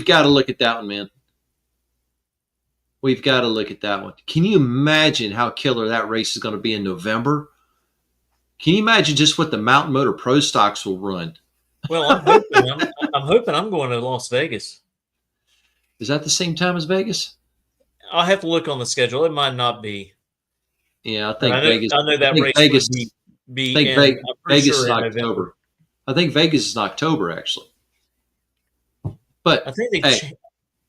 got to look at that one, man. We've got to look at that one. Can you imagine how killer that race is going to be in November? Can you imagine just what the Mountain Motor Pro Stocks will run? Well, I'm hoping I'm going to Las Vegas. Is that the same time as Vegas? I'll have to look on the schedule. It might not be. Yeah, I think Vegas. I know that race Vegas would be I think Vegas sure is October. November. I think Vegas is in October, actually. But I think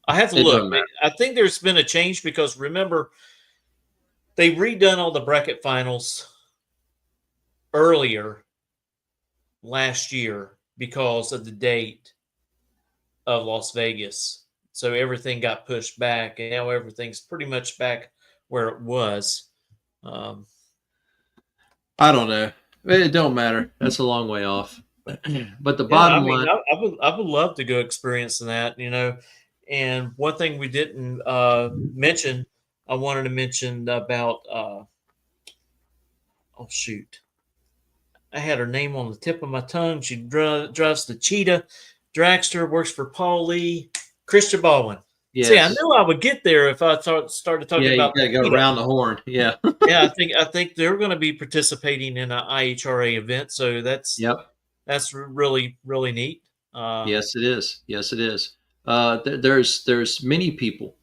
I have to look. I think there's been a change because remember, they redone all the bracket finals earlier last year because of the date of Las Vegas. So everything got pushed back, and now everything's pretty much back where it was. I don't know. It don't matter. That's a long way off. But the bottom line, I would love to go experiencing that, And one thing we didn't mention, I wanted to mention about. I had her name on the tip of my tongue. She drives the Cheetah dragster, works for Paul Lee, Christian Baldwin. Yes. See, I knew I would get there if I started talking about. Yeah, you got to go around the horn. Yeah. Yeah, I think they're going to be participating in an IHRA event, so that's really, really neat. Yes, it is. Yes, it is. There's many people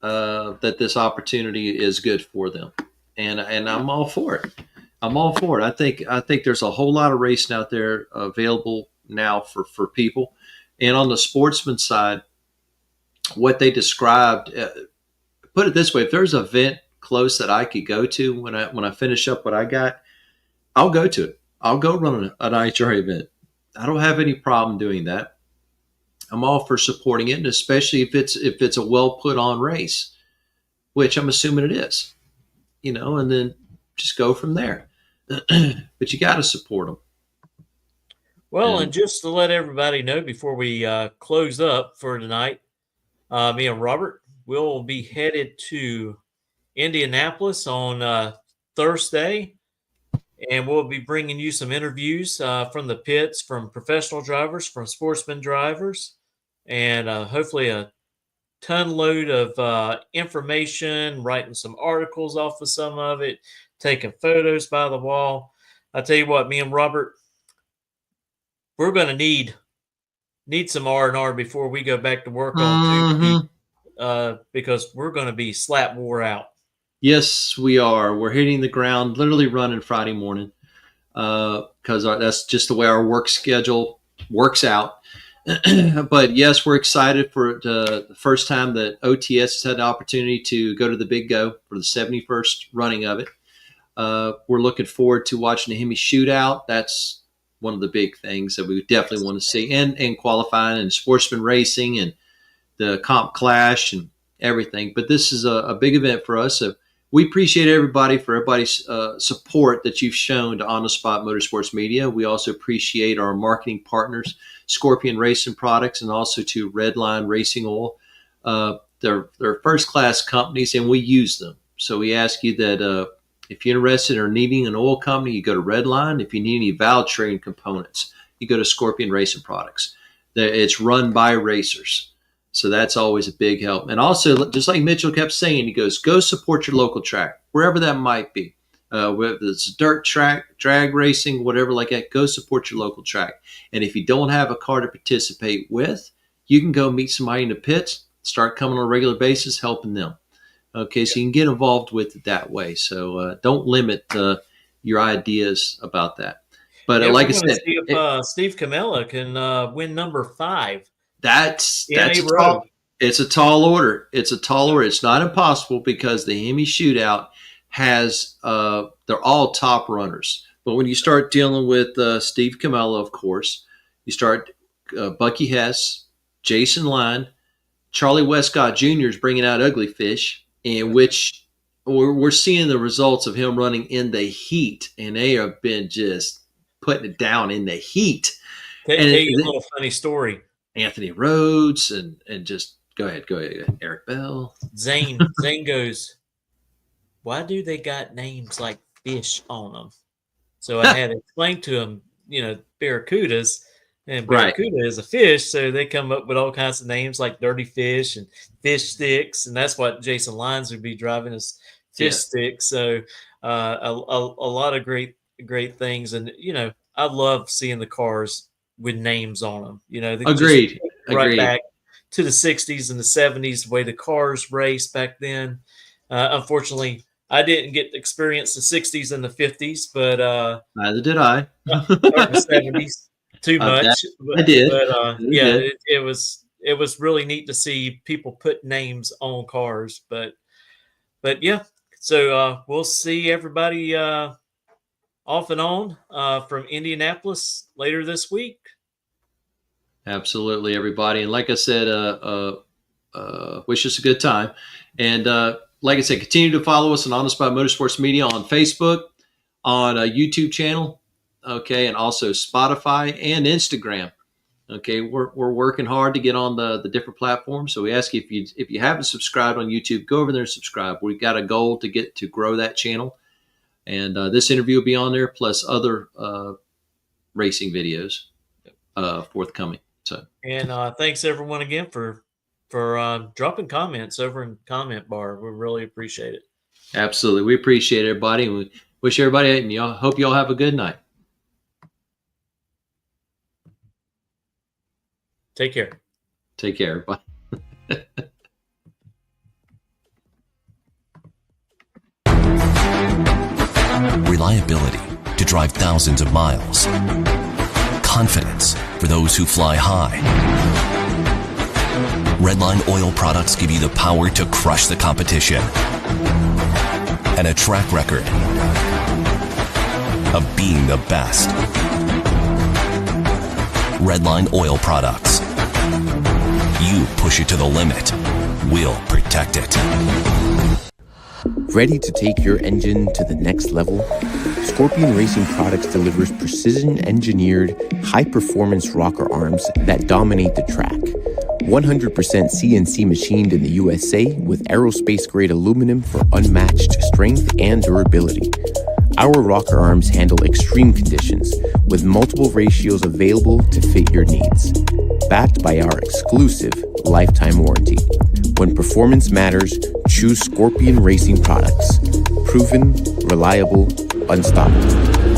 that this opportunity is good for them, and I'm all for it. I'm all for it. I think there's a whole lot of racing out there available now for people, and on the sportsman side, what they described. Put it this way: if there's an event close that I could go to when I finish up what I got, I'll go to it. I'll go run an IHRA event. I don't have any problem doing that. I'm all for supporting it, and especially if it's a well put on race, which I'm assuming it is, and then just go from there. But you got to support them. Well, and just to let everybody know before we close up for tonight, me and Robert will be headed to Indianapolis on Thursday. And we'll be bringing you some interviews from the pits, from professional drivers, from sportsman drivers, and hopefully a ton load of information, writing some articles off of some of it, taking photos by the wall. I tell you what, me and Robert, we're going to need some R&R before we go back to work on Tuesday, because we're going to be slap wore out. Yes, we are. We're hitting the ground, literally running Friday morning. because that's just the way our work schedule works out. But yes, we're excited for the first time that OTS has had the opportunity to go to the Big Go for the 71st running of it. We're looking forward to watching the Hemi Shootout. That's one of the big things that we definitely want to see, and qualifying and sportsman racing and the comp clash and everything. But this is a big event for us. So we appreciate everybody's support that you've shown to On the Spot Motorsports Media. We also appreciate our marketing partners, Scorpion Racing Products, and also to Redline Racing Oil. They're first-class companies, and we use them. So we ask you that if you're interested or needing an oil company, you go to Redline. If you need any valve train components, you go to Scorpion Racing Products. It's run by racers. So that's always a big help. And also, just like Mitchell kept saying, he goes, go support your local track, wherever that might be. Whether it's a dirt track, drag racing, whatever like that, go support your local track. And if you don't have a car to participate with, you can go meet somebody in the pits, start coming on a regular basis, helping them. Okay, so you can get involved with it that way. So don't limit your ideas about that. But like I said, see if Steve Camella can win number 5. That's it's a tall order. It's a tall order. It's not impossible because the Hemi Shootout has they're all top runners. But when you start dealing with Steve Camella, of course, you start Bucky Hess, Jason Line, Charlie Westcott Jr. is bringing out Ugly Fish, in which we're seeing the results of him running in the heat, and they have been just putting it down in the heat. Tell you a little funny story. Anthony Rhodes and just go ahead, Eric Bell. Zane goes, why do they got names like fish on them? So I had to explain to him, barracudas, and barracuda is a fish, so they come up with all kinds of names like dirty fish and fish sticks, and that's what Jason Lyons would be driving as fish sticks. So a lot of great things, and I love seeing the cars with names on them. Agreed. Back to the 60s and the 70s, the way the cars raced back then. Unfortunately, I didn't get to experience the 60s and the 50s, but neither did I. Or the 70s too much. I did. But it was really neat to see people put names on cars. But yeah, so we'll see everybody off and on from Indianapolis later this week. Absolutely, everybody. And like I said, wish us a good time. And like I said, continue to follow us on the Spot Motorsports Media on Facebook, on a YouTube channel, okay, and also Spotify and Instagram. Okay, we're working hard to get on the different platforms. So we ask you, if you haven't subscribed on YouTube, go over there and subscribe. We've got a goal to grow that channel. And this interview will be on there, plus other racing videos forthcoming. And thanks everyone again for dropping comments over in the comment bar. We really appreciate it. Absolutely, we appreciate everybody, and we wish everybody, and hope you all have a good night. Take care. Take care, everybody. Reliability to drive thousands of miles. Confidence for those who fly high. Redline oil products give you the power to crush the competition. And a track record of being the best. Redline oil products. You push it to the limit, we'll protect it. Ready to take your engine to the next level? Scorpion Racing Products delivers precision-engineered, high-performance rocker arms that dominate the track. 100% CNC machined in the USA with aerospace-grade aluminum for unmatched strength and durability. Our rocker arms handle extreme conditions with multiple ratios available to fit your needs. Backed by our exclusive lifetime warranty. When performance matters, choose Scorpion Racing Products. Proven, reliable, unstoppable.